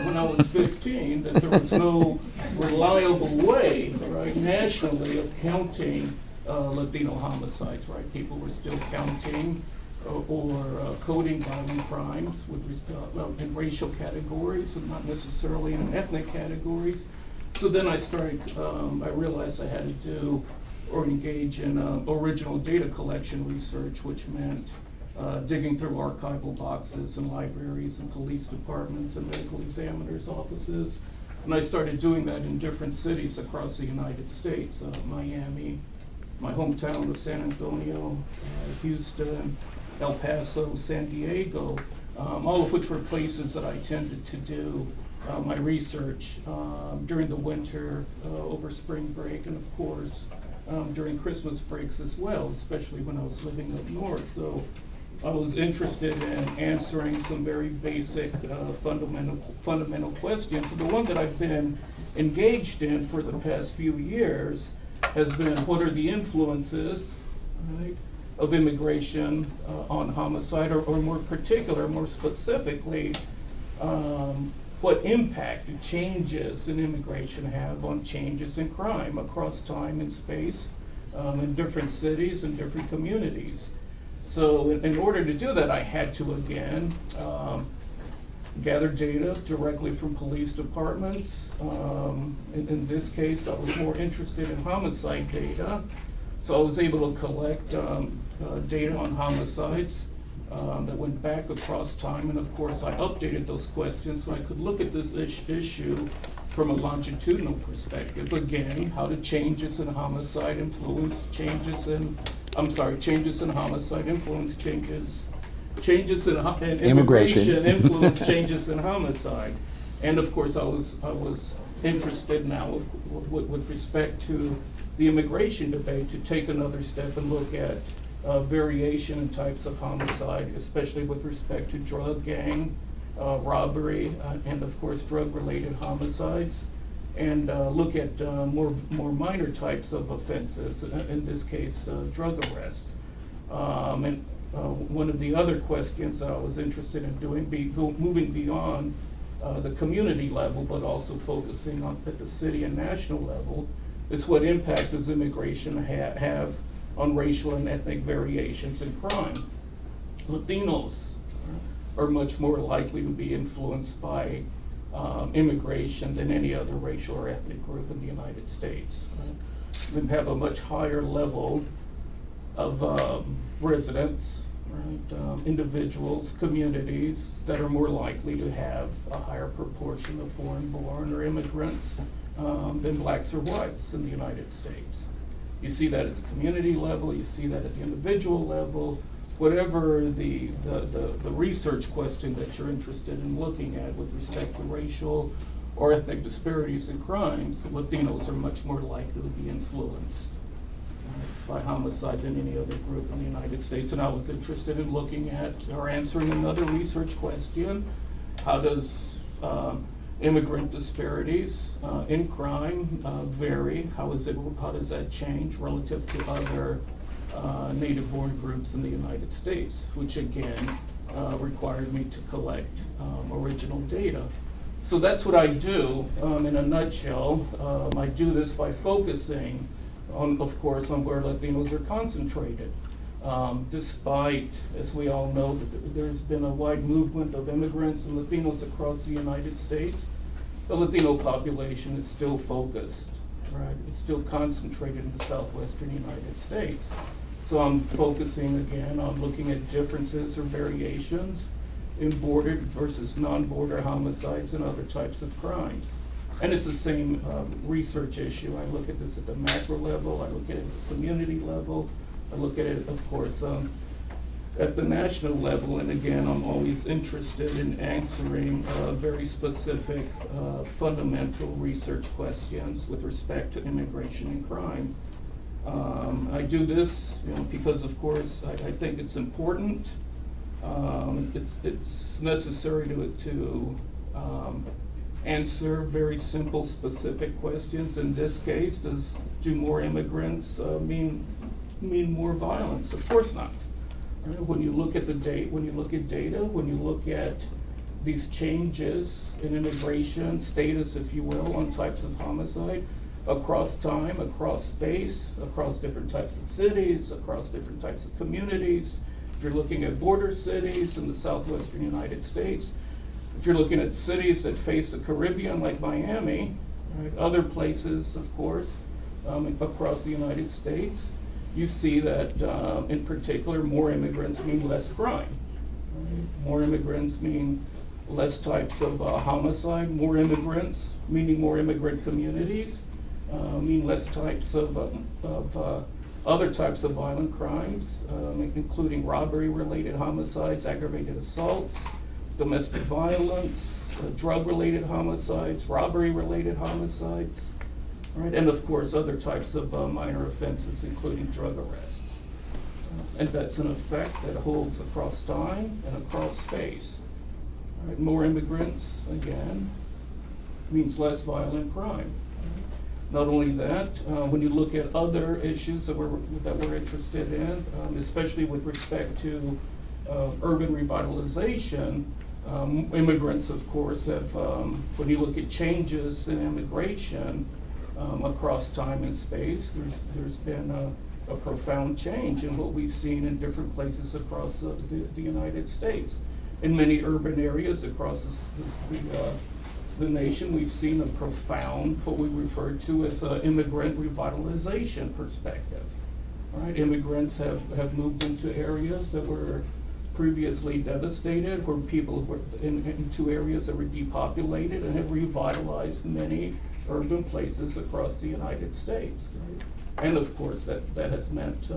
G: when I was 15, that there was no reliable way, right, nationally of counting Latino homicides, right? People were still counting or coding violent crimes with in racial categories and not necessarily in ethnic categories. So then I started, I realized I had to do or engage in original data collection research, which meant digging through archival boxes and libraries and police departments and medical examiners' offices. And I started doing that in different cities across the United States, Miami, my hometown of San Antonio, Houston, El Paso, San Diego, all of which were places that I tended to do my research during the winter, over spring break, and of course during Christmas breaks as well, especially when I was living up north. So I was interested in answering some very basic fundamental questions. So the one that I've been engaged in for the past few years has been, what are the influences, right, of immigration on homicide, or more particular, more specifically, what impact the changes in immigration have on changes in crime across time and space in different cities and different communities. So in order to do that, I had to, again, gather data directly from police departments. In this case, I was more interested in homicide data. So I was able to collect data on homicides that went back across time, and of course I updated those questions so I could look at this issue from a longitudinal perspective. Again, how do changes in homicide influence changes in, changes in homicide influence changes in immigration influence changes in homicide. And of course I was interested now with respect to the immigration debate to take another step and look at variation in types of homicide, especially with respect to drug, gang, robbery, and of course drug-related homicides, and look at more minor types of offenses, in this case drug arrests. And one of the other questions I was interested in doing, moving beyond the community level, but also focusing on at the city and national level, is what impact does immigration have on racial and ethnic variations in crime. Latinos are much more likely to be influenced by immigration than any other racial or ethnic group in the United States. Right? They have a much higher level of residents, right? Individuals, communities that are more likely to have a higher proportion of foreign-born or immigrants than blacks or whites in the United States. You see that at the community level, you see that at the individual level. Whatever the research question that you're interested in looking at with respect to racial or ethnic disparities in crimes, Latinos are much more likely to be influenced by homicide than any other group in the United States. And I was interested in looking at or answering another research question: how does immigrant disparities in crime vary? How does that change relative to other native-born groups in the United States, which again required me to collect original data. So that's what I do in a nutshell. I do this by focusing on, of course, on where Latinos are concentrated. Despite, as we all know, that there's been a wide movement of immigrants and Latinos across the United States, the Latino population is still focused, right? It's still concentrated in the southwestern United States. So I'm focusing again on looking at differences or variations in bordered versus non-border homicides and other types of crimes. And it's the same research issue. I look at this at the macro level, I look at it at the community level, I look at it, of course, at the national level, and again, I'm always interested in answering very specific fundamental research questions with respect to immigration and crime. I do this because, of course, I think it's important. It's necessary to answer very simple, specific questions. In this case, do more immigrants mean more violence? Of course not. Right? When you look at the data, when you look at these changes in immigration status, if you will, on types of homicide across time, across space, across different types of cities, across different types of communities. If you're looking at border cities in the southwestern United States, if you're looking at cities that face the Caribbean like Miami, right, other places, of course, across the United States, you see that in particular more immigrants mean less crime. Right? More immigrants mean less types of homicide, more immigrants, meaning more immigrant communities, mean less types of other types of violent crimes, including robbery-related homicides, aggravated assaults, domestic violence, drug-related homicides, robbery-related homicides, right? And of course, other types of minor offenses, including drug arrests. And that's an effect that holds across time and across space. Right? More immigrants, again, means less violent crime. Not only that, when you look at other issues that we're interested in, especially with respect to urban revitalization, immigrants, of course, have, when you look at changes in immigration across time and space, there's been a profound change in what we've seen in different places across the United States. In many urban areas across the nation, we've seen a profound, what we refer to as immigrant revitalization perspective. Right? Immigrants have moved into areas that were previously devastated, where people were into areas that were depopulated, and have revitalized many urban places across the United States. Right? And of course, that has meant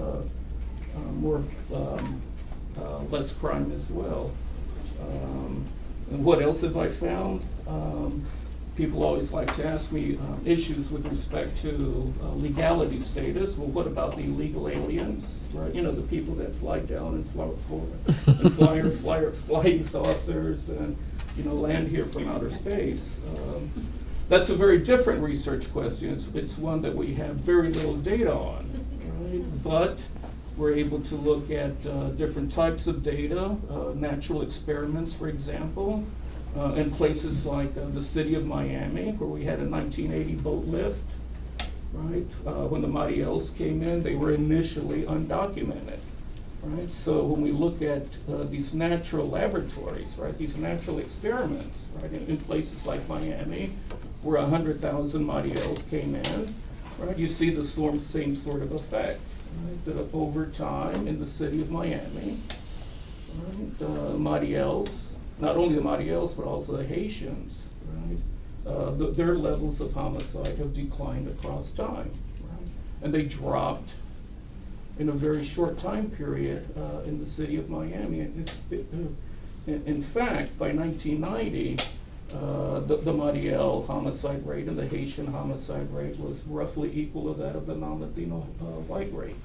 G: less crime as well. And what else have I found? People always like to ask me issues with respect to legality status. Well, what about the illegal aliens, right? You know, the people that fly down and flying saucers and, you know, land here from outer space. That's a very different research question. It's one that we have very little data on, right? But we're able to look at different types of data, natural experiments, for example, in places like the city of Miami, where we had a 1980 boat lift, right? When the Mariels came in, they were initially undocumented, right? So when we look at these natural laboratories, right, these natural experiments, right, in places like Miami, where 100,000 Mariels came in, right, you see the same sort of effect. Right, that over time in the city of Miami, right, Mariels, not only the Mariels, but also the Haitians, right, their levels of homicide have declined across time. Right? And they dropped in a very short time period in the city of Miami. In fact, by 1990, the Mariel homicide rate and the Haitian homicide rate was roughly equal to that of the non-Latino white rate.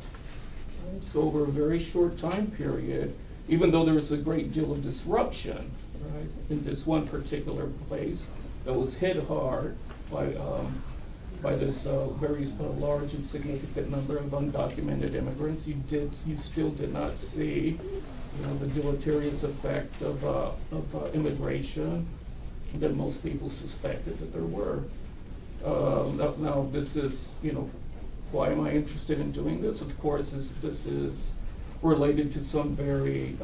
G: Right? So over a very short time period, even though there was a great deal of disruption, right, in this one particular place that was hit hard by this very large and significant number of undocumented immigrants, you still did not see, you know, the deleterious effect of immigration that most people suspected that there were. Now this is, you know, why am I interested in doing this? Of course, this is related to some very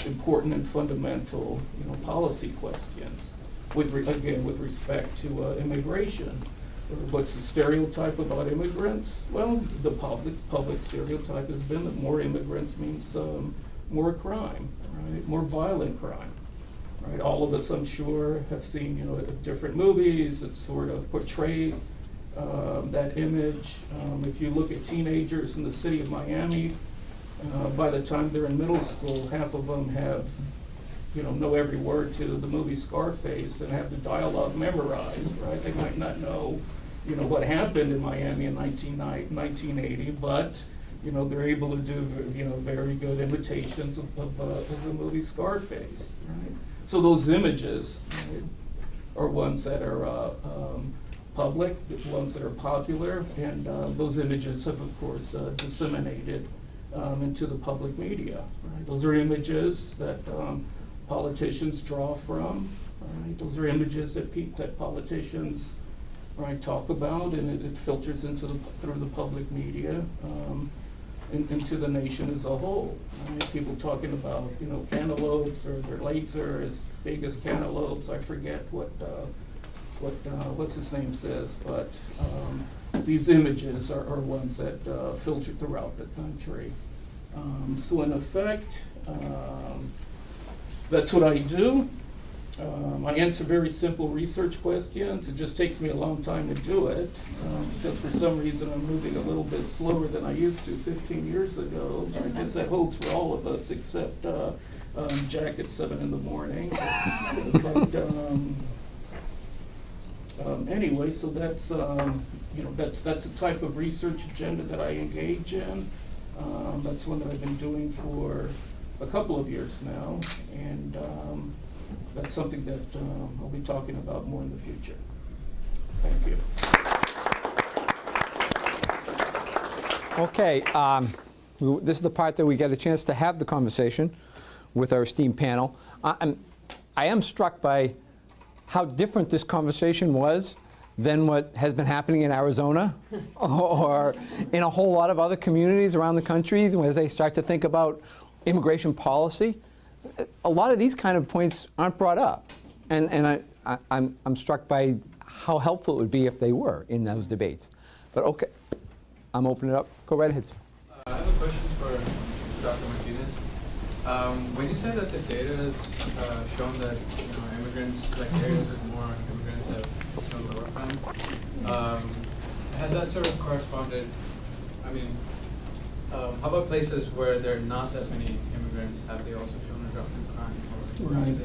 G: important and fundamental, you know, policy questions. With respect to immigration, what's the stereotype about immigrants? Well, the public stereotype has been that more immigrants means more crime, right? More violent crime. Right, all of us, I'm sure, have seen, you know, different movies that sort of portray that image. If you look at teenagers in the city of Miami, by the time they're in middle school, half of them have, you know every word to the movie Scarface and have the dialogue memorized. Right, they might not know, you know, what happened in Miami in 1980, but you know, they're able to do, you know, very good imitations of the movie Scarface. Right. So those images, right, are ones that are public, the ones that are popular, and those images have, of course, disseminated into the public media. Right? Those are images that politicians draw from. Right? Those are images that politicians talk about, and it filters through the public media into the nation as a whole. Right? People talking about cantaloupes, or their legs are as big as cantaloupes. I forget what's his name says, but these images are ones that filter throughout the country. So in effect, that's what I do. I answer very simple research questions. It just takes me a long time to do it, because for some reason I'm moving a little bit slower than I used to 15 years ago. I guess that holds for all of us except Jack at 7 in the morning. But anyway, so that's that's the type of research agenda that I engage in. That's one that I've been doing for a couple of years now, and that's something that I'll be talking about more in the future. Thank you.
D: Okay, this is the part that we get a chance to have the conversation with our esteemed panel. I am struck by how different this conversation was than what has been happening in Arizona or in a whole lot of other communities around the country as they start to think about immigration policy. A lot of these kind of points aren't brought up, and I'm struck by how helpful it would be if they were in those debates. But okay, I'm opening it up. Go right ahead, sir.
H: I have a question for Dr. Martinez. When you say that the data has shown that immigrants, like areas with more immigrants, have shown lower crime, has that sort of corresponded? I mean, how about places where there are not that many immigrants? Have they also shown a drop in crime?
G: Right.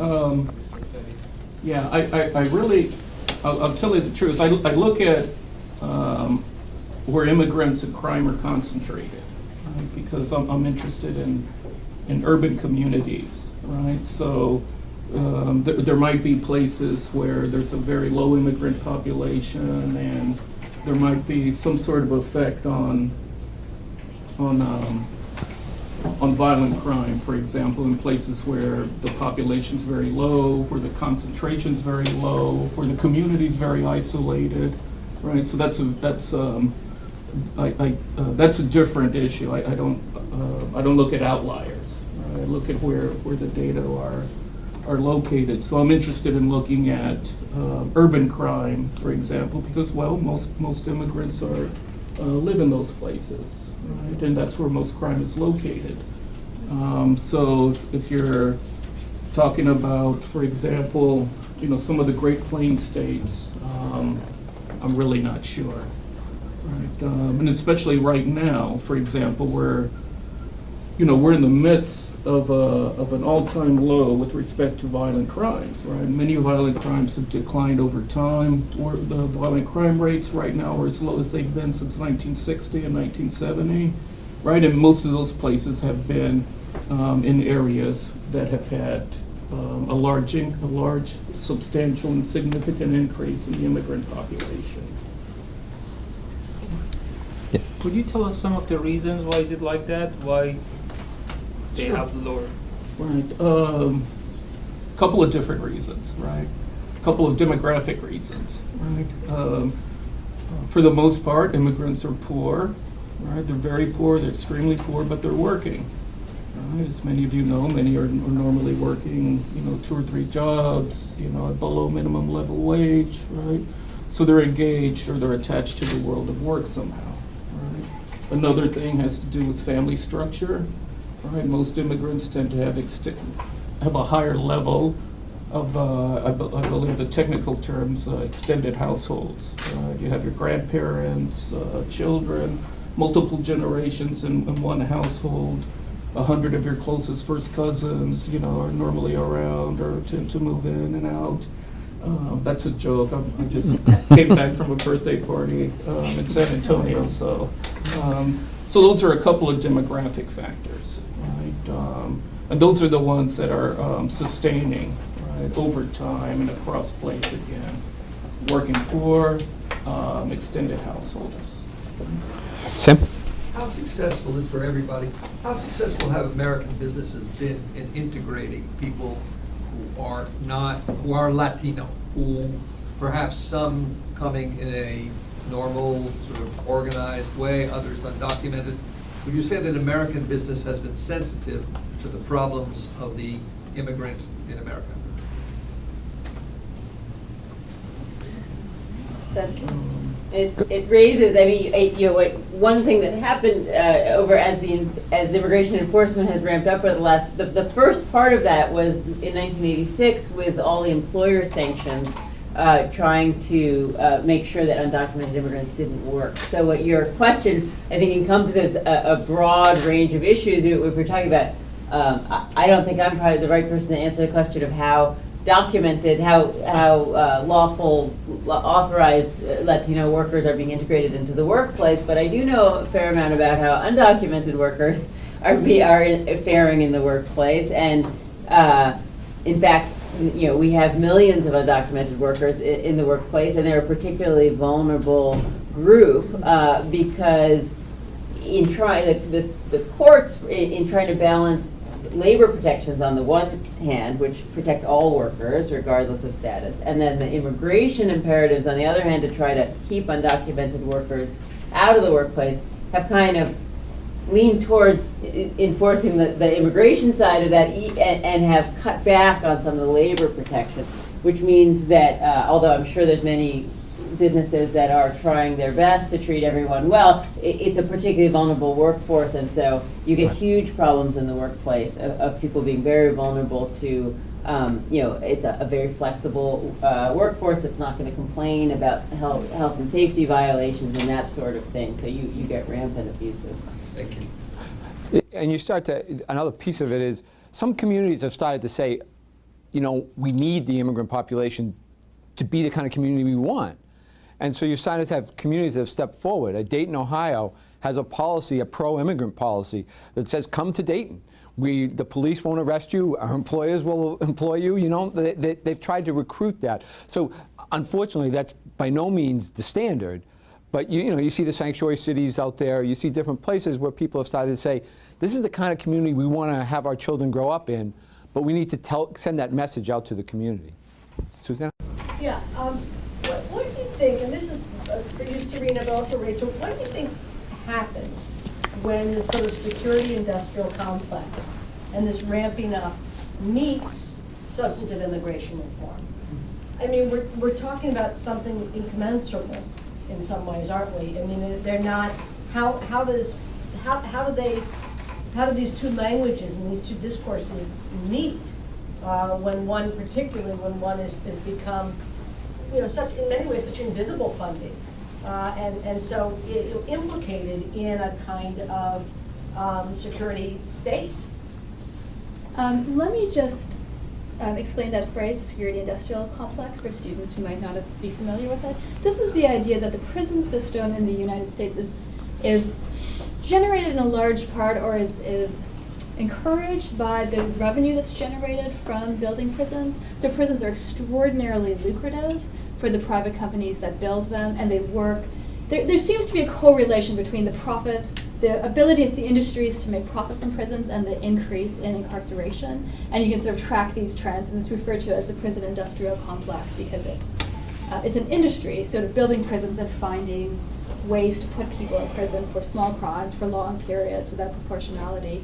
G: Yeah, I really, I'll tell you the truth. I look at where immigrants and crime are concentrated, right? Because I'm interested in urban communities, right? So there might be places where there's a very low immigrant population, and there might be some sort of effect on violent crime, for example, in places where the population's very low, where the concentration's very low, where the community's very isolated, right? So that's a different issue. I don't look at outliers. Right? I look at where the data are located. So I'm interested in looking at urban crime, for example, because most immigrants live in those places, right? And that's where most crime is located. So if you're talking about, for example, some of the Great Plains states, I'm really not sure. Right? And especially right now, for example, we're in the midst of an all-time low with respect to violent crimes. Right? Many violent crimes have declined over time. The violent crime rates right now are as low as they've been since 1960 and 1970. Right, and most of those places have been in areas that have had a large, substantial, and significant increase in the immigrant population.
D: Yeah.
I: Could you tell us some of the reasons why is it like that? Why they
G: Sure.
I: have lower?
G: Right. Couple of different reasons. Right. A couple of demographic reasons. Right. For the most part, immigrants are poor. Right. They're very poor. They're extremely poor, but they're working. Right. As many of you know, many are normally working, 2 or 3 jobs, at below minimum level wage. Right. So they're engaged or they're attached to the world of work somehow. Right. Another thing has to do with family structure. Right. Most immigrants tend to have a higher level of, I believe the technical terms, extended households. You have your grandparents, children, multiple generations in one household. 100 of your closest first cousins, are normally around or tend to move in and out. That's a joke. I just came back from a birthday party in San Antonio, so those are a couple of demographic factors, right? And those are the ones that are sustaining,
I: over time and across place again. Working poor, extended households.
D: Sam?
J: How successful is, for everybody, how successful have American businesses been in integrating people who are Latino, who perhaps some coming in a normal, sort of organized way, others undocumented? Would you say that American business has been sensitive to the problems of the immigrant in America?
F: It raises, I mean, you know, one thing that happened over as immigration enforcement has ramped up over the first part of that was in 1986 with all the employer sanctions trying to make sure that undocumented immigrants didn't work. So what your question, I think, encompasses a broad range of issues. If we're talking about, I don't think I'm probably the right person to answer the question of how documented, how lawful, authorized Latino workers are being integrated into the workplace, but I do know a fair amount about how undocumented workers are faring in the workplace. And in fact, you know, we have millions of undocumented workers in the workplace, and they're a particularly vulnerable group because in the courts, in trying to balance labor protections on the one hand, which protect all workers regardless of status, and then the immigration imperatives on the other hand to try to keep undocumented workers out of the workplace, have kind of leaned towards enforcing the immigration side of that and have cut back on some of the labor protection, which means that although I'm sure there's many businesses that are trying their best to treat everyone well, it's a particularly vulnerable workforce, and so you get huge problems in the workplace of people being very vulnerable to, you know, it's a very flexible workforce that's not going to complain about health and safety violations and that sort of thing, so you get rampant abuses.
J: Thank you.
D: And you start to, another piece of it is, some communities have started to say, you know, we need the immigrant population to be the kind of community we want. And so you started to have communities that have stepped forward. Dayton, Ohio has a policy, a pro-immigrant policy, that says come to Dayton. The police won't arrest you, our employers will employ you, you know, they've tried to recruit that. So unfortunately, that's by no means the standard. But you know, you see the sanctuary cities out there, you see different places where people have started to say, this is the kind of community we want to have our children grow up in, but we need to send that message out to the community. Susanna?
K: Yeah, what do you think, and this is for you, Serena, but also Rachel, what do you think happens when this sort of security industrial complex and this ramping up meets substantive immigration reform? I mean, we're talking about something incommensurable in some ways, aren't we? I mean, they're not, how do these two languages and these two discourses meet when one, particularly when one is become, you know, such, in many ways, such invisible funding, and so implicated in a kind of security state?
E: Let me just explain that phrase, security industrial complex, for students who might not be familiar with it. This is the idea that the prison system in the United States is generated in a large part, or is encouraged by the revenue that's generated from building prisons. So prisons are extraordinarily lucrative for the private companies that build them, and they work. There seems to be a correlation between the profit, the ability of the industries to make profit from prisons, and the increase in incarceration. And you can sort of track these trends, and it's referred to as the prison industrial complex because it's an industry, sort of building prisons and finding ways to put people in prison for small crimes for long periods without proportionality.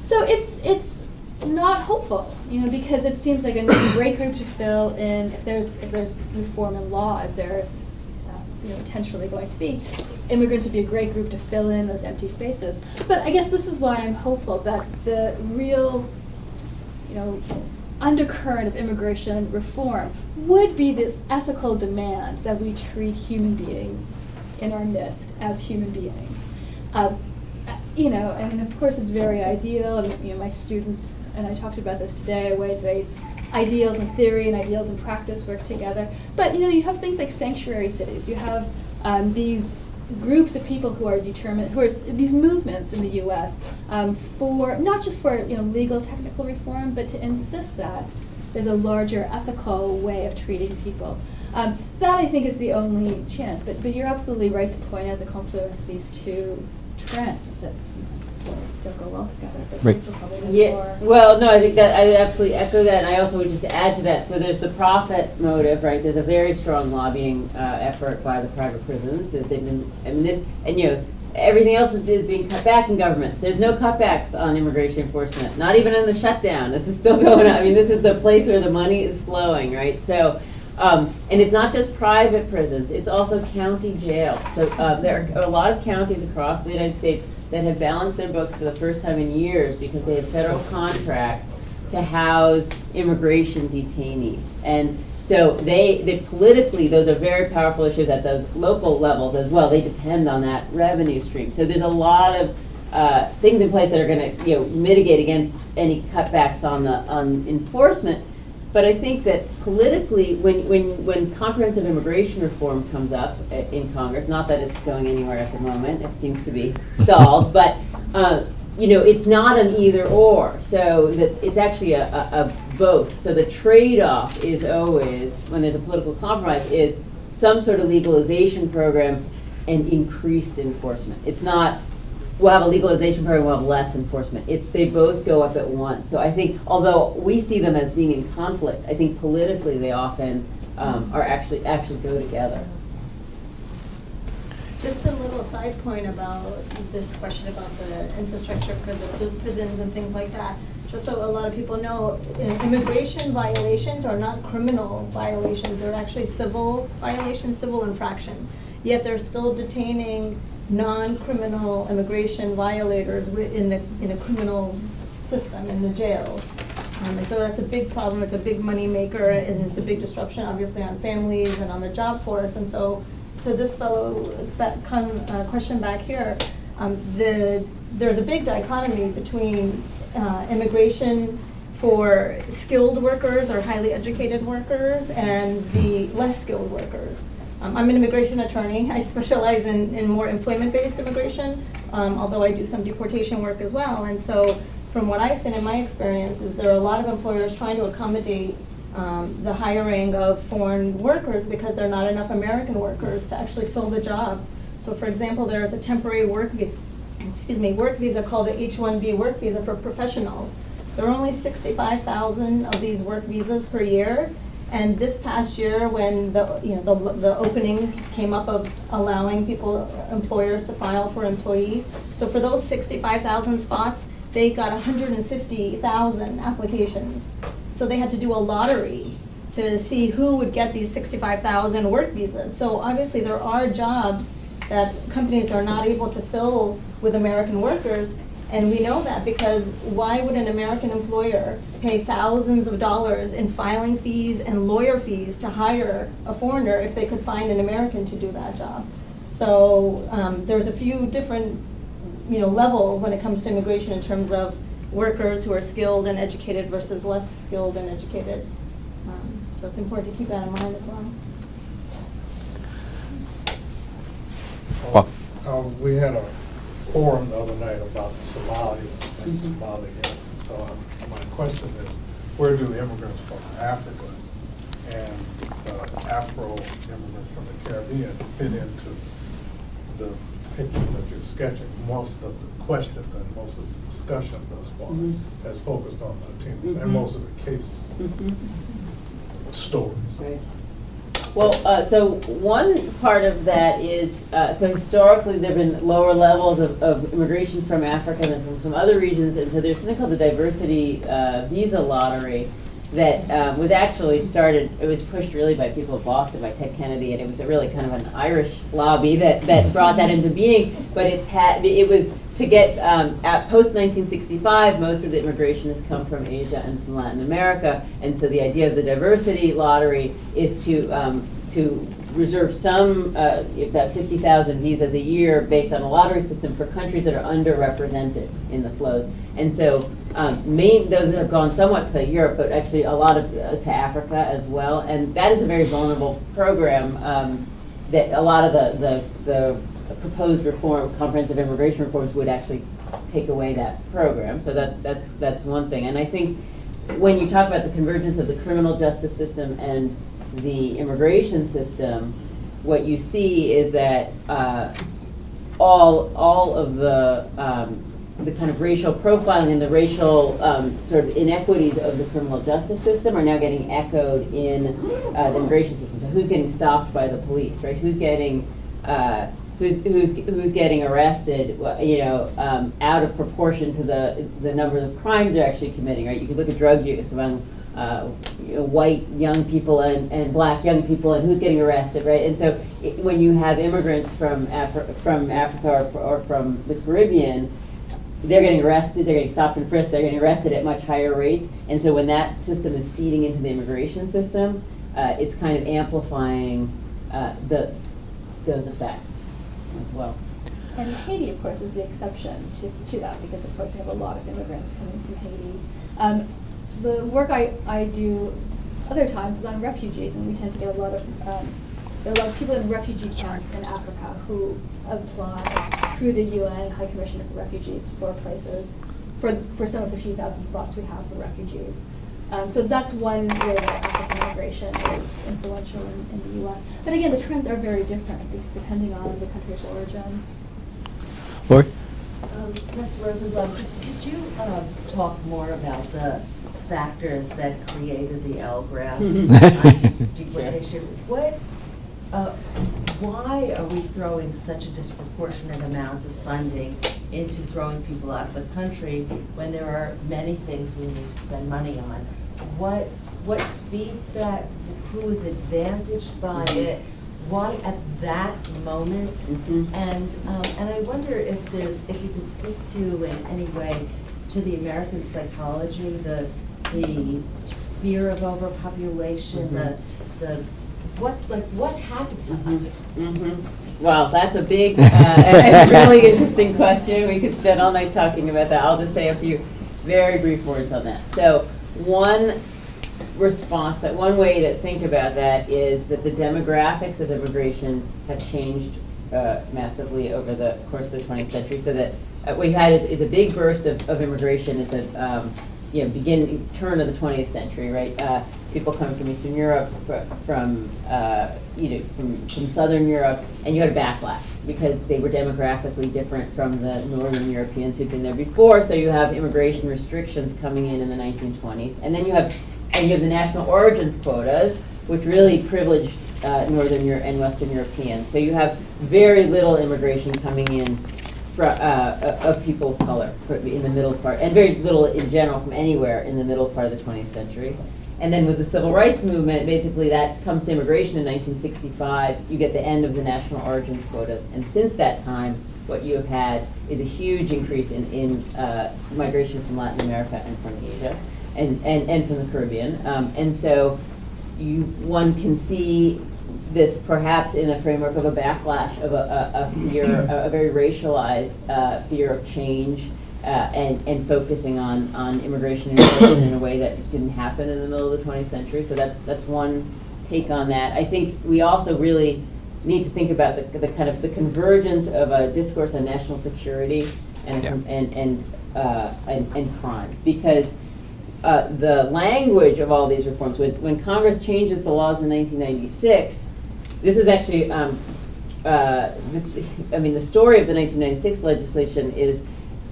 E: So it's not hopeful, you know, because it seems like a great group to fill in if there's reform in law, as there's you know, potentially going to be. Immigrants would be a great group to fill in those empty spaces. But I guess this is why I'm hopeful that the real, you know, undercurrent of immigration reform would be this ethical demand that we treat human beings in our midst as human beings. You know, I mean, of course it's very ideal, and you know, my students, and I talked about this today, a way these ideals in theory and ideals in practice work together. But you know, you have things like sanctuary cities. You have these groups of people who are determined, who are these movements in the U.S. For not just for, you know, legal technical reform, but to insist that there's a larger ethical way of treating people. That I think is the only chance, but you're absolutely right to point out the confluence of these two trends that don't go well together. But
D: Right.
E: Rachel probably knows
F: Yeah,
E: more.
F: well, no, I think that I absolutely echo that, and I also would just add to that. So there's the profit motive, right? There's a very strong lobbying effort by the private prisons. That they've been, I mean, this, and you know, everything else is being cut back in government. There's no cutbacks on immigration enforcement, not even in the shutdown. This is still going on. I mean, this is the place where the money is flowing, right? So. And it's not just private prisons, it's also county jails. So there are a lot of counties across the United States that have balanced their books for the first time in years because they have federal contracts to house immigration detainees. And so they politically, those are very powerful issues at those local levels as well. They depend on that revenue stream. So there's a lot of things in place that are going to, you know, mitigate against any cutbacks on enforcement. But I think that politically, when comprehensive immigration reform comes up in Congress, not that it's going anywhere at the moment, it seems to be stalled, but you know, it's not an either or. So that it's actually a both. So the trade-off is always, when there's a political compromise, is some sort of legalization program and increased enforcement. It's not, we'll have a legalization program, we'll have less enforcement. It's, they both go up at once. So I think, although we see them as being in conflict, I think politically they often are actually go together.
K: Just a little side point about this question about the infrastructure for the prisons and things like that. Just so a lot of people know, immigration violations are not criminal violations. They're actually civil violations, civil infractions. Yet they're still detaining non-criminal immigration violators in a criminal system, in the jails. And so that's a big problem. It's a big money maker, and it's a big disruption, obviously, on families and on the job force. And so, to this fellow's question back here, there's a big dichotomy between immigration for skilled workers or highly educated workers and the less skilled workers. I'm an immigration attorney. I specialize in more employment-based immigration, although I do some deportation work as well. And so from what I've seen in my experience is there are a lot of employers trying to accommodate the hiring of foreign workers because there are not enough American workers to actually fill the jobs. So for example, there's a temporary work visa, work visa called the H-1B work visa for professionals. There are only 65,000 of these work visas per year. And this past year, when the opening came up of allowing employers to file for employees, so for those 65,000 spots, they got 150,000 applications. So they had to do a lottery to see who would get these 65,000 work visas. So obviously there are jobs that companies are not able to fill with American workers. And we know that because why would an American employer pay thousands of dollars in filing fees and lawyer fees to hire a foreigner if they could find an American to do that job? So there's a few different levels when it comes to immigration in terms of workers who are skilled and educated versus less skilled and educated. So it's important to keep that in mind as well.
L: We had a forum the other night about Somalia and Somalia. So my question is, where do immigrants from Africa and Afro immigrants from the Caribbean fit into the picture that you're sketching? Most of the questions and most of the discussion thus far has focused on Latinos and most of the cases, stories.
F: Right. Well, so one part of that is, so historically there have been lower levels of immigration from Africa than from some other regions, and so there's something called the diversity visa lottery that was actually started, it was pushed really by people of Boston, by Ted Kennedy, and it was a really kind of an Irish lobby that brought that into being, but it was to get, at post-1965, most of the immigration has come from Asia and from Latin America, and so the idea of the diversity lottery is to reserve some, about 50,000 visas a year based on a lottery system for countries that are underrepresented in the flows. And so those have gone somewhat to Europe, but actually a lot of to Africa as well, and that is a very vulnerable program that a lot of the proposed reform, comprehensive immigration reforms, would actually take away that program. So that's one thing. And I think when you talk about the convergence of the criminal justice system and the immigration system, what you see is that all of the kind of racial profiling and the racial sort of inequities of the criminal justice system are now getting echoed in the immigration system. So who's getting stopped by the police, right? Who's getting who's getting arrested, out of proportion to the number of crimes they're actually committing, right? You could look at drug use among white young people and black young people, and who's getting arrested, right? And so when you have immigrants from Africa or from the Caribbean, they're getting arrested, they're getting stopped and frisked, they're getting arrested at much higher rates. And so when that system is feeding into the immigration system, it's kind of amplifying those effects as well.
E: And Haiti, of course, is the exception to that, because of course we have a lot of immigrants coming from Haiti. The work I do other times is on refugees, and we tend to get a lot of there are a lot of people in refugee camps in Africa who apply through the UN High Commissioner for Refugees for places, for some of the few thousand spots we have for refugees. So that's one way that African immigration is influential in the U.S. But again, the trends are very different depending on the country of origin.
D: Lori?
M: Ms. Rosenbloom, could you talk more about the factors that created the L-graph deportation? Why are we throwing such a disproportionate amount of funding into throwing people out of the country when there are many things we need to spend money on? What feeds that? Who is advantaged by it? Why at that moment? And I wonder if you could speak to in any way to the American psychology, the fear of overpopulation, what happened to us?
F: Well, that's a big and really interesting question. We could spend all night talking about that. I'll just say a few very brief words on that. So one way to think about that is that the demographics of immigration have changed massively over the course of the 20th century, so that what you had is a big burst of immigration at the beginning turn of the 20th century, right? People coming from Eastern Europe, from Southern Europe, and you had a backlash because they were demographically different from the Northern Europeans who'd been there before. So you have immigration restrictions coming in the 1920s, and then you have the national origins quotas, which really privileged Northern and Western Europeans. So you have very little immigration coming in of people of color in the middle part, and very little in general from anywhere in the middle part of the 20th century. And then with the civil rights movement, basically that comes to immigration in 1965. You get the end of the national origins quotas. And since that time, what you have had is a huge increase in migration from Latin America and from Asia and from the Caribbean. And so one can see this perhaps in a framework of a backlash of a fear, a very racialized fear of change, and focusing on immigration and immigration in a way that didn't happen in the middle of the 20th century. So that's one take on that. I think we also really need to think about the kind of the convergence of a discourse on national security and crime, because the language of all these reforms, when Congress changes the laws in 1996, this was actually, the story of the 1996 legislation is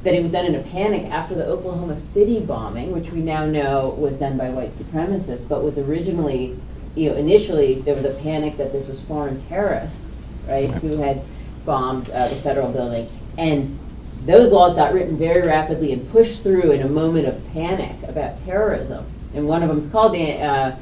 F: that it was done in a panic after the Oklahoma City bombing, which we now know was done by white supremacists, but was originally, initially there was a panic that this was foreign terrorists, right, who had bombed the federal building. And those laws got written very rapidly and pushed through in a moment of panic about terrorism. And one of them is called the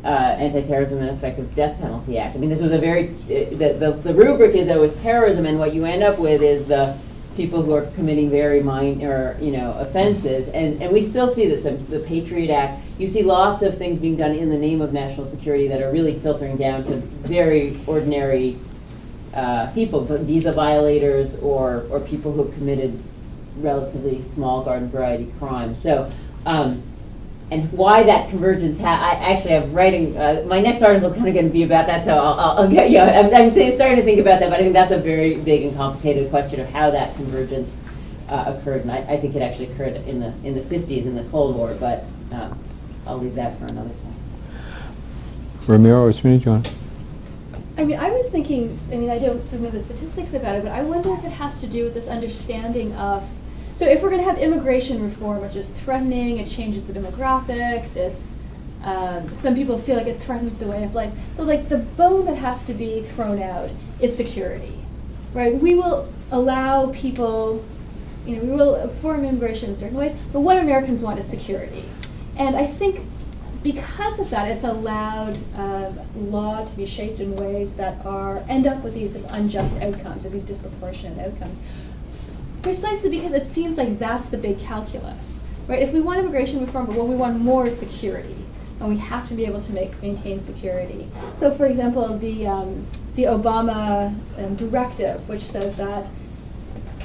F: Anti-Terrorism and Effective Death Penalty Act. I mean, this was a very, the rubric is always terrorism, and what you end up with is the people who are committing very minor, offenses. And we still see this, the Patriot Act. You see lots of things being done in the name of national security that are really filtering down to very ordinary people, visa violators or people who have committed relatively small garden variety crimes. So, and why that convergence, I actually am writing, my next article is kind of going to be about that, so I'll get, I'm starting to think about that, but I think that's a very big and complicated question of how that convergence occurred, and I think it actually occurred in the 50s in the Cold War, but I'll leave that for another time.
D: Ramiro or Serena, John?
E: I mean, I was thinking, I mean, I don't know the statistics about it, but I wonder if it has to do with this understanding of, so if we're going to have immigration reform, which is threatening, it changes the demographics, it's, some people feel like it threatens the way of life, but like the bone that has to be thrown out is security, right? We will allow people, you know, we will form immigration in certain ways, but what Americans want is security. And I think because of that, it's allowed law to be shaped in ways that end up with these unjust outcomes or these disproportionate outcomes. Precisely because it seems like that's the big calculus, right? If we want immigration reform, but what we want more is security, and we have to be able to maintain security. So, for example, the Obama directive, which says that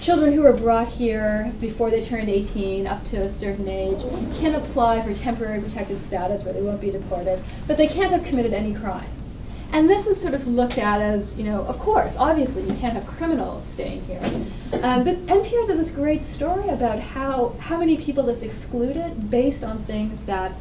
E: children who are brought here before they turned 18 up to a certain age can apply for temporary protected status where they won't be deported, but they can't have committed any crimes. And this is sort of looked at as, you know, of course, obviously you can't have criminals staying here. But NPR did this great story about how many people this excluded based on things that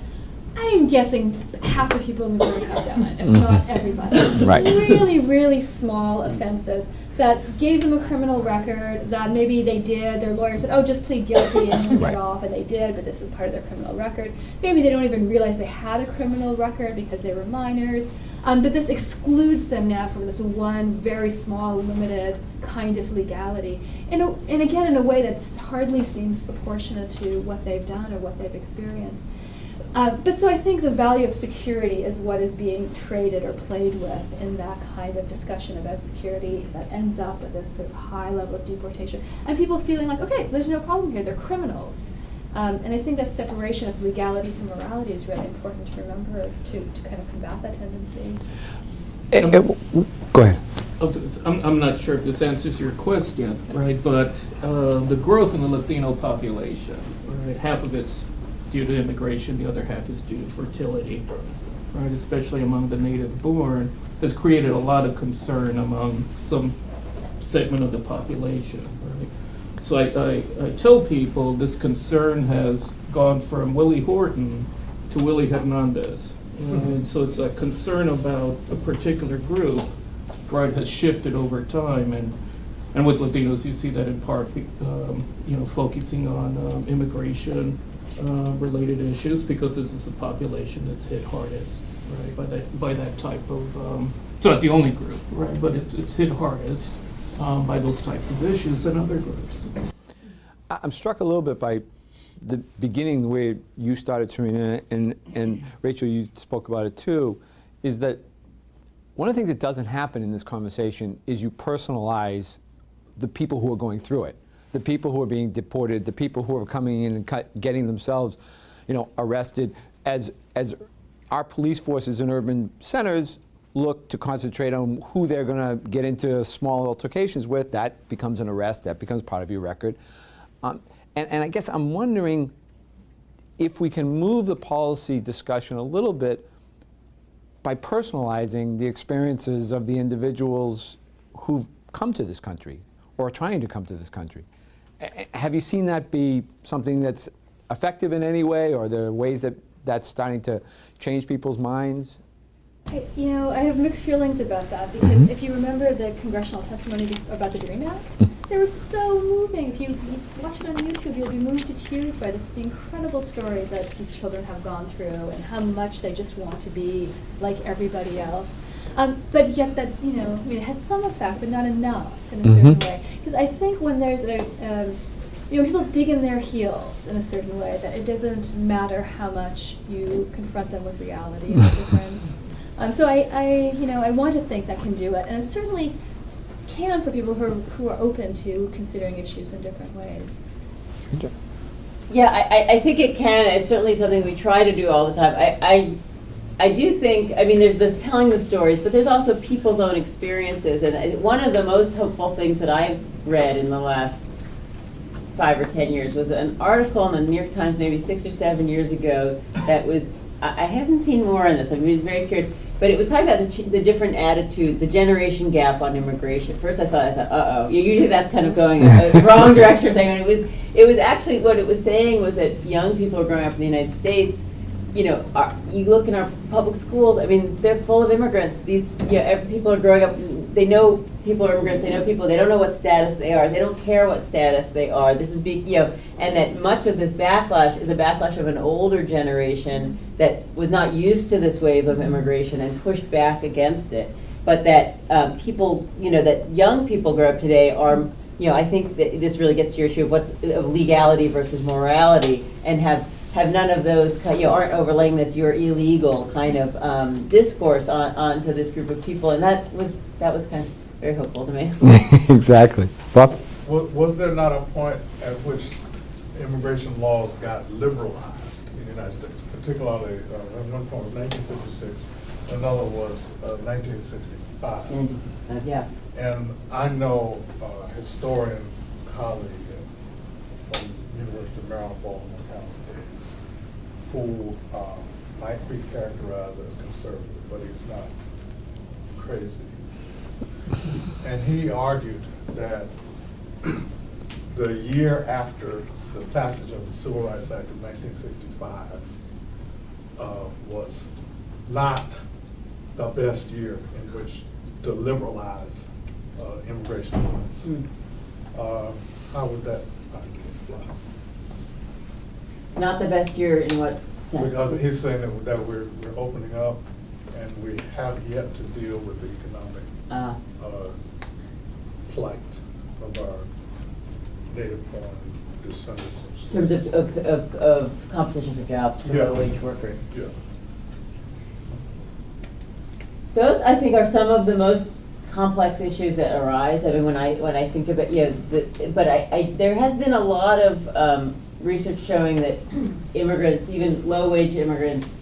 E: I'm guessing half the people in the group have done it, if not everybody.
D: Right.
E: Really, really small offenses that gave them a criminal record that maybe they did, their lawyer said, oh, just plead guilty and you'll get off, and they did, but this is part of their criminal record. Maybe they don't even realize they had a criminal record because they were minors. But this excludes them now from this one very small, limited kind of legality. And again, in a way that hardly seems proportionate to what they've done or what they've experienced. But so I think the value of security is what is being traded or played with in that kind of discussion about security that ends up with this sort of high level of deportation. And people feeling like, okay, there's no problem here, they're criminals. And I think that separation of legality from morality is really important to remember to kind of combat that tendency.
D: Go ahead.
I: I'm not sure if this answers your question, right? But the growth in the Latino population, right? Half of it's due to immigration, the other half is due to fertility, right? Especially among the native-born, has created a lot of concern among some segment of the population, right? So I tell people this concern has gone from Willie Horton to Willie Hernandez. And so it's a concern about a particular group, right, has shifted over time. And with Latinos, you see that in part, focusing on immigration related issues, because this is a population that's hit hardest, right, by that type of, it's not the only group, right, but it's hit hardest by those types of issues and other groups.
D: I'm struck a little bit by the beginning, the way you started, Serena, and Rachel, you spoke about it too, is that one of the things that doesn't happen in this conversation is you personalize the people who are going through it, the people who are being deported, the people who are coming in and getting themselves, arrested. As our police forces in urban centers look to concentrate on who they're going to get into small altercations with, that becomes an arrest, that becomes part of your record. And I guess I'm wondering if we can move the policy discussion a little bit by personalizing the experiences of the individuals who've come to this country or are trying to come to this country. Have you seen that be something that's effective in any way, or are there ways that that's starting to change people's minds?
E: I have mixed feelings about that, because if you remember the congressional testimony about the DREAM Act, they were so moving. If you watch it on YouTube, you'll be moved to tears by the incredible stories that these children have gone through and how much they just want to be like everybody else. But yet that, it had some effect, but not enough in a certain way. Because I think when there's people dig in their heels in a certain way, that it doesn't matter how much you confront them with reality and the difference. So I want to think that can do it, and it certainly can for people who are open to considering issues in different ways.
F: Yeah, I think it can. It's certainly something we try to do all the time. I do think, there's this telling the stories, but there's also people's own experiences. And one of the most hopeful things that I've read in the last 5 or 10 years was an article in the New York Times maybe 6 or 7 years ago that was, I haven't seen more on this, I've been very curious, but it was talking about the different attitudes, the generation gap on immigration. First I thought, uh-oh, usually that's kind of going the wrong direction. It was actually, what it was saying was that young people who are growing up in the United States you know, you look in our public schools, I mean, they're full of immigrants. These, people are growing up, they know people are immigrants, they know people, they don't know what status they are, they don't care what status they are. This is and that much of this backlash is a backlash of an older generation that was not used to this wave of immigration and pushed back against it. But that people, that young people grow up today are, I think that this really gets to your issue of legality versus morality, and have none of those, aren't overlaying this "you're illegal" kind of discourse onto this group of people, and that was kind of very hopeful to me.
D: Exactly. Bob?
L: Was there not a point at which immigration laws got liberalized in the United States, particularly one point was 1956, another was 1965.
F: 1965, yeah.
L: And I know a historian colleague from University of Maryland, Baltimore County, who might be characterized as conservative, but he's not crazy. And he argued that the year after the passage of the Civil Rights Act of 1965 was not the best year in which to liberalize immigration laws. How would that apply?
F: Not the best year in what sense?
L: Because he's saying that we're opening up and we have yet to deal with the economic plight of our native-born descendants of
F: In
L: slavery.
F: terms of competition for jobs for low-wage workers.
L: Yeah.
F: Those, I think, are some of the most complex issues that arise. I mean, when I think about, there has been a lot of research showing that immigrants, even low-wage immigrants,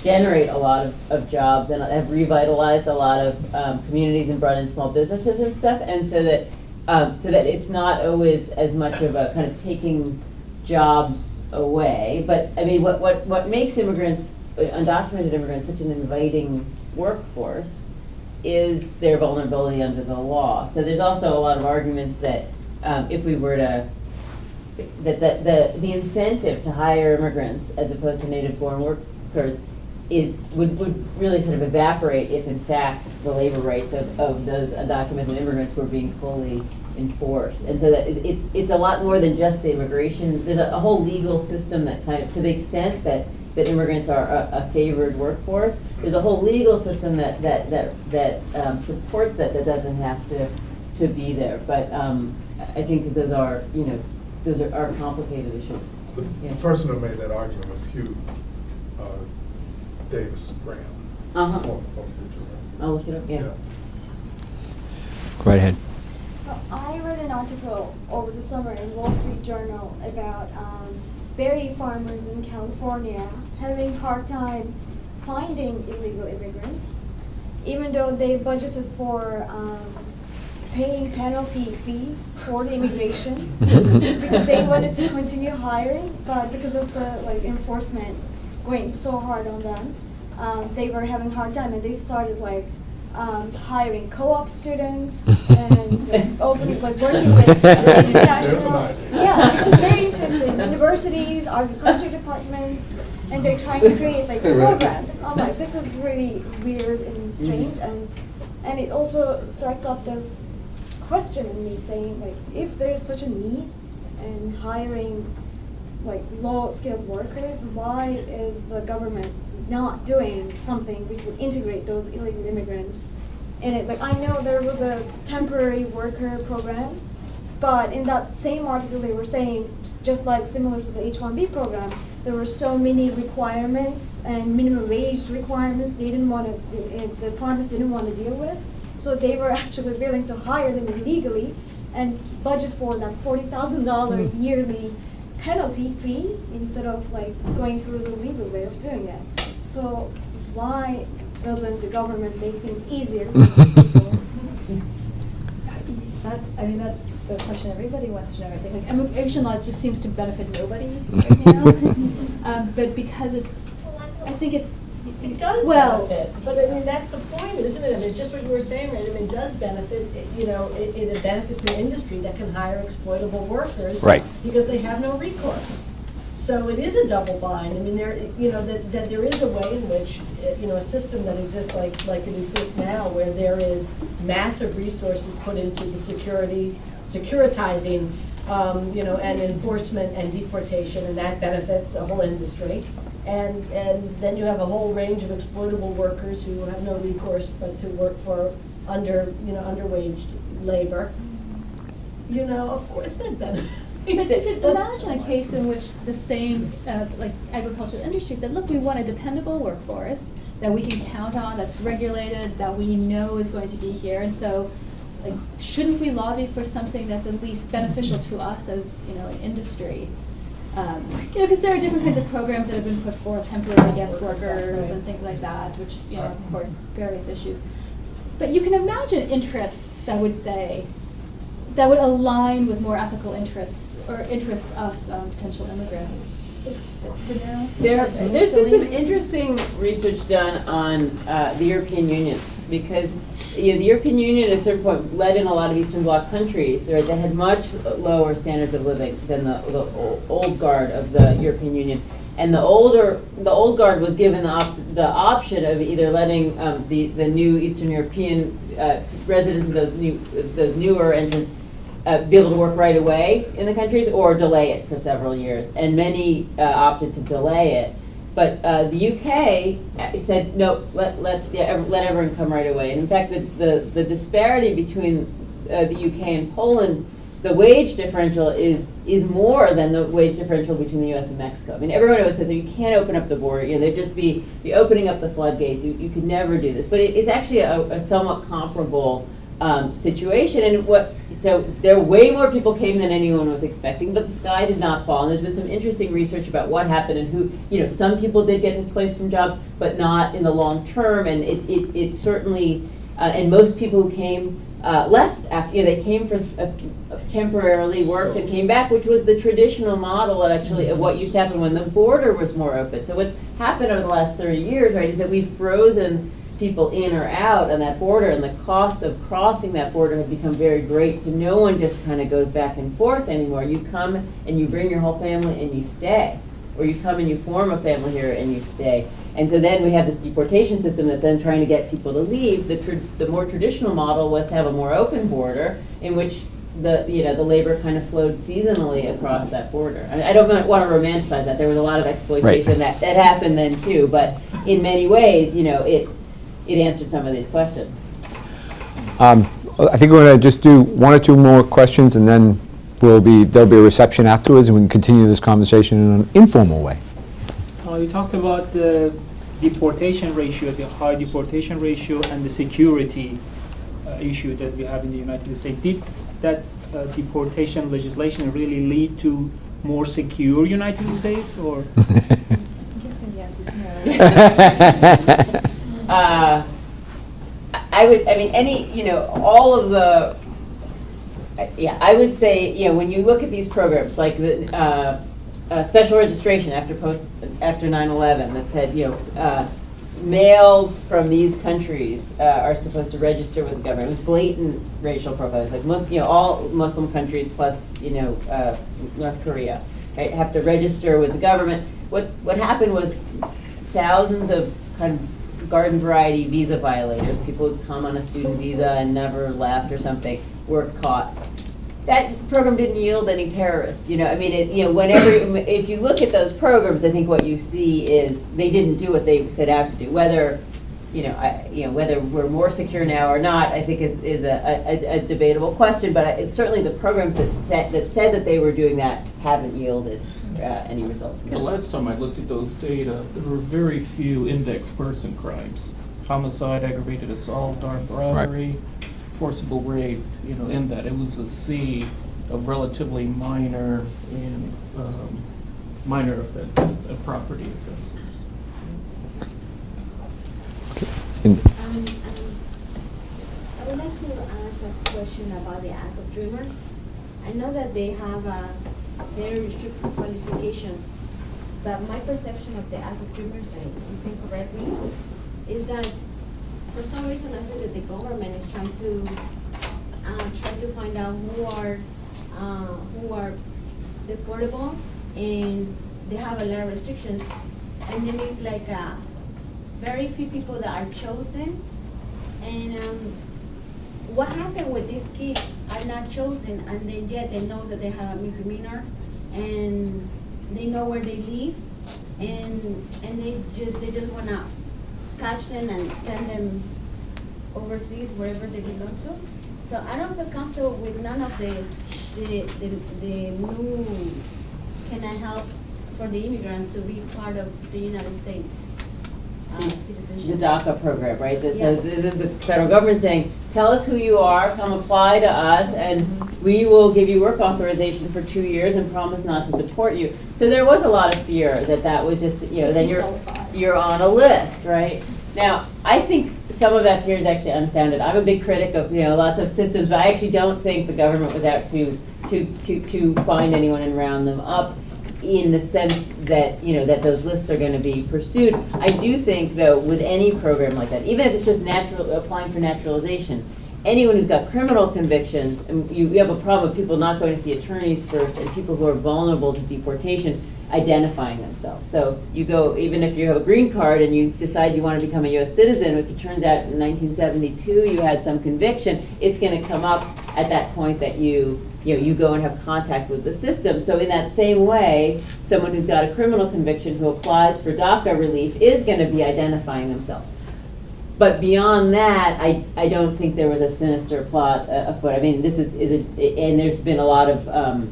F: generate a lot of jobs and have revitalized a lot of communities and brought in small businesses and stuff. And so that it's not always as much of a kind of taking jobs away. But I mean, what makes immigrants, undocumented immigrants, such an inviting workforce is their vulnerability under the law. So there's also a lot of arguments that if we were to, that the incentive to hire immigrants as opposed to native-born workers would really sort of evaporate if in fact the labor rights of those undocumented immigrants were being fully enforced. And so that it's a lot more than just immigration. There's a whole legal system that kind of, to the extent that immigrants are a favored workforce, there's a whole legal system that supports that doesn't have to be there. But I think those are complicated issues.
L: The person who made that argument was Hugh Davis Graham.
F: I'll look it up, yeah.
D: Go right ahead.
N: I read an article over the summer in Wall Street Journal about berry farmers in California having a hard time finding illegal immigrants, even though they budgeted for paying penalty fees for the immigration because they wanted to continue hiring, but because of the enforcement going so hard on them, they were having a hard time, and they started hiring co-op students and opening, working with international, which is very interesting. Universities, agriculture departments, and they're trying to create programs. I'm like, this is really weird and strange, and it also starts up this question in me saying, if there's such a need in hiring low-skilled workers, why is the government not doing something which would integrate those illegal immigrants in it? I know there was a temporary worker program, but in that same article they were saying, just similar to the H-1B program, there were so many requirements and minimum wage requirements the farmers didn't want to deal with, so they were actually willing to hire them illegally and budget for that $40,000 yearly penalty fee instead of going through the legal way of doing it. So why doesn't the government make things easier for people?
O: That's the question everybody wants to know. I think immigration laws just seems to benefit nobody right now. But because
K: it does benefit, but that's the point, isn't it? It's just what you were saying, right? It does benefit, it benefits an industry that can hire exploitable workers.
D: Right.
K: Because they have no recourse. So it is a double bind. I mean, there, that there is a way in which, a system that exists like it exists now, where there is massive resources put into the securitizing, and enforcement and deportation, and that benefits a whole industry. And then you have a whole range of exploitable workers who have no recourse but to work for underwaged labor. Of course that benefits.
O: But you could imagine a case in which the same agricultural industry said, look, we want a dependable workforce that we can count on, that's regulated, that we know is going to be here. And so shouldn't we lobby for something that's at least beneficial to us as an industry? Because there are different kinds of programs that have been put forth, temporary guest workers and things like that, which, of course, various issues. But you can imagine interests that would align with more ethical interests or interests of potential immigrants.
F: There's been some interesting research done on the European Union, because the European Union at a certain point led in a lot of Eastern Bloc countries. They had much lower standards of living than the old guard of the European Union. And the old guard was given the option of either letting the new Eastern European residents of those newer entrants be able to work right away in the countries, or delay it for several years. And many opted to delay it. But the UK said, no, let everyone come right away. And in fact, the disparity between the UK and Poland, the wage differential is more than the wage differential between the US and Mexico. I mean, everyone always says, you can't open up the border. They'd just be opening up the floodgates. You could never do this. But it's actually a somewhat comparable situation. And so there way more people came than anyone was expecting, but the sky did not fall. And there's been some interesting research about what happened and who, some people did get displaced from jobs, but not in the long term. And it certainly, and most people who came left after, they came for temporarily worked and came back, which was the traditional model actually of what used to happen when the border was more open. So what's happened over the last 30 years, right, is that we've frozen people in or out on that border, and the cost of crossing that border have become very great, so no one just kind of goes back and forth anymore. You come and you bring your whole family and you stay, or you come and you form a family here and you stay. And so then we have this deportation system that then trying to get people to leave. The more traditional model was to have a more open border in which the labor kind of flowed seasonally across that border. I don't want to romanticize that. There was a lot of exploitation that happened then too, but in many ways, it answered some of these questions.
D: I think we're going to just do one or two more questions, and then there'll be a reception afterwards, and we can continue this conversation in an informal way.
P: You talked about the deportation ratio, the high deportation ratio, and the security issue that we have in the United States. Did that deportation legislation really lead to more secure United States, or?
O: I'm guessing the answer is no.
F: I would say, when you look at these programs, like the special registration after 9/11 that said, males from these countries are supposed to register with the government. It was blatant racial profiling, like all Muslim countries plus, North Korea, right, have to register with the government. What happened was thousands of kind of garden variety visa violators, people who'd come on a student visa and never left or something, were caught. That program didn't yield any terrorists. If you look at those programs, I think what you see is they didn't do what they set out to do. Whether, whether we're more secure now or not, I think is a debatable question. But it's certainly the programs that said that they were doing that haven't yielded any results.
I: The last time I looked at those data, there were very few index person crimes: homicide, aggravated assault, armed robbery, forcible rape. In that it was a sea of relatively minor and minor offenses and property offenses.
N: I would like to ask a question about the Act of Dreamers. I know that they have very restricted qualifications, but my perception of the Act of Dreamers, and you can correct me, is that for some reason I feel that the government is trying to find out who are deportable, and
M: they have a lot of restrictions, and then it's like very few people that are chosen. And what happened with these kids are not chosen, and then yet they know that they have a misdemeanor, and they know where they live, and they just wanna catch them and send them overseas, wherever they belong to. So I don't feel comfortable with none of the new can I help for the immigrants to be part of the United States citizenship.
F: The DACA program, right? So
M: Yeah.
F: this is the federal government saying, tell us who you are, come apply to us, and we will give you work authorization for 2 years and promise not to deport you. So there was a lot of fear that was just, then you're on a list, right? Now, I think some of that fear is actually unfounded. I'm a big critic of lots of systems, but I actually don't think the government was out to find anyone and round them up, in the sense that that those lists are going to be pursued. I do think, though, with any program like that, even if it's just applying for naturalization, anyone who's got criminal convictions, and you have a problem with people not going to see attorneys first, and people who are vulnerable to deportation identifying themselves. So you go, even if you have a green card and you decide you want to become a U.S. citizen, if it turns out in 1972 you had some conviction, it's going to come up at that point that you go and have contact with the system. So in that same way, someone who's got a criminal conviction who applies for DACA relief is going to be identifying themselves. But beyond that, I don't think there was a sinister plot afoot. I mean, this is and there's been a lot of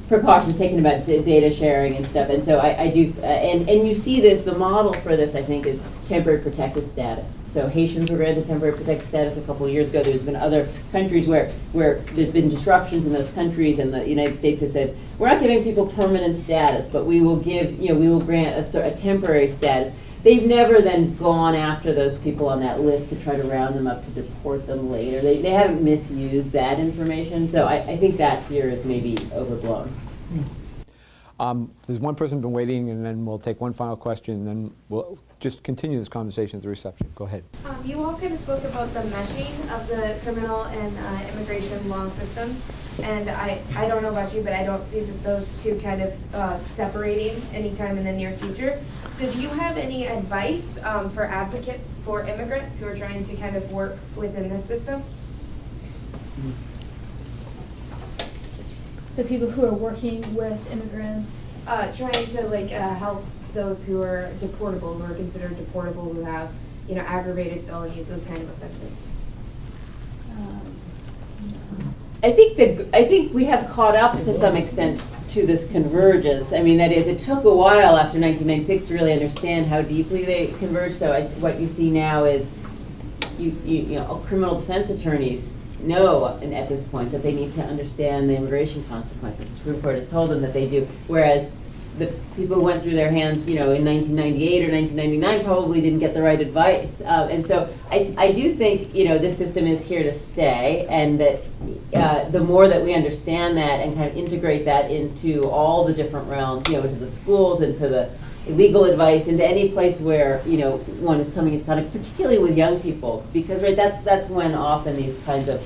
F: precautions taken about data sharing and stuff. And so I do, and you see this, the model for this, I think, is temporary protected status. So Haitians were granted temporary protected status a couple of years ago. There's been other countries where there's been disruptions in those countries, and the United States has said, we're not giving people permanent status, but we will give, we will grant a temporary status. They've never then gone after those people on that list to try to round them up to deport them later. They haven't misused that information, so I think that fear is maybe overblown.
D: There's one person been waiting, and then we'll take one final question, and then we'll just continue this conversation at the reception. Go ahead.
Q: You all kind of spoke about the meshing of the criminal and immigration law systems, and I don't know about you, but I don't see that those two kind of separating anytime in the near future. So do you have any advice for advocates for immigrants who are trying to kind of work within this system?
O: So people who are working with immigrants?
Q: Trying to help those who are deportable, who are considered deportable, who have, aggravated felonies, those kind of offenses.
F: I think we have caught up to some extent to this convergence. I mean, that is, it took a while after 1996 to really understand how deeply they converge. So what you see now is, criminal defense attorneys know at this point that they need to understand the immigration consequences. The Supreme Court has told them that they do, whereas the people who went through their hands, in 1998 or 1999 probably didn't get the right advice. And so I do think, this system is here to stay, and that the more that we understand that and kind of integrate that into all the different realms, into the schools, into the legal advice, into any place where, one is coming into contact, particularly with young people, because that's when often these kinds of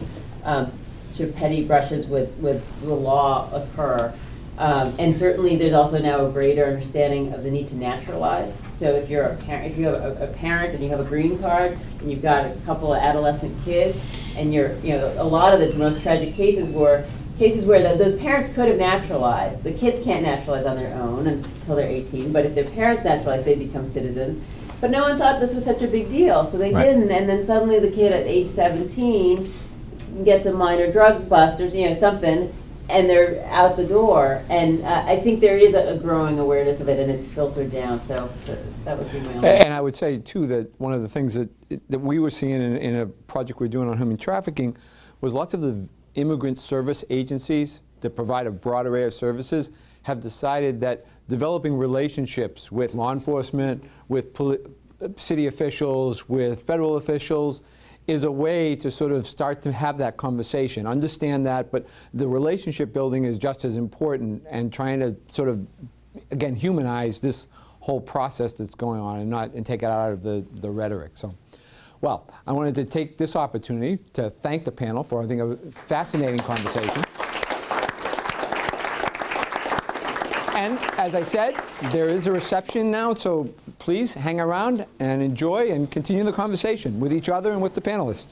F: sort of petty brushes with the law occur. And certainly there's also now a greater understanding of the need to naturalize. So if you're a parent, if you have a parent and you have a green card and you've got a couple of adolescent kids, and a lot of the most tragic cases were cases where those parents could have naturalized. The kids can't naturalize on their own until they're 18, but if their parents naturalize, they become citizens. But no one thought this was such a big deal, so they didn't. And then suddenly the kid at age 17 gets a minor drug bust or something, and they're out the door. And I think there is a growing awareness of it, and it's filtered down. So that would be my only.
D: And I would say, too, that one of the things that we were seeing in a project we're doing on human trafficking was lots of the immigrant service agencies that provide a broad array of services have decided that developing relationships with law enforcement, with city officials, with federal officials, is a way to sort of start to have that conversation, understand that, but the relationship building is just as important, and trying to sort of, again, humanize this whole process that's going on and take it out of the rhetoric. So, well, I wanted to take this opportunity to thank the panel for, I think, a fascinating conversation. And as I said, there is a reception now, so please hang around and enjoy and continue the conversation with each other and with the panelists.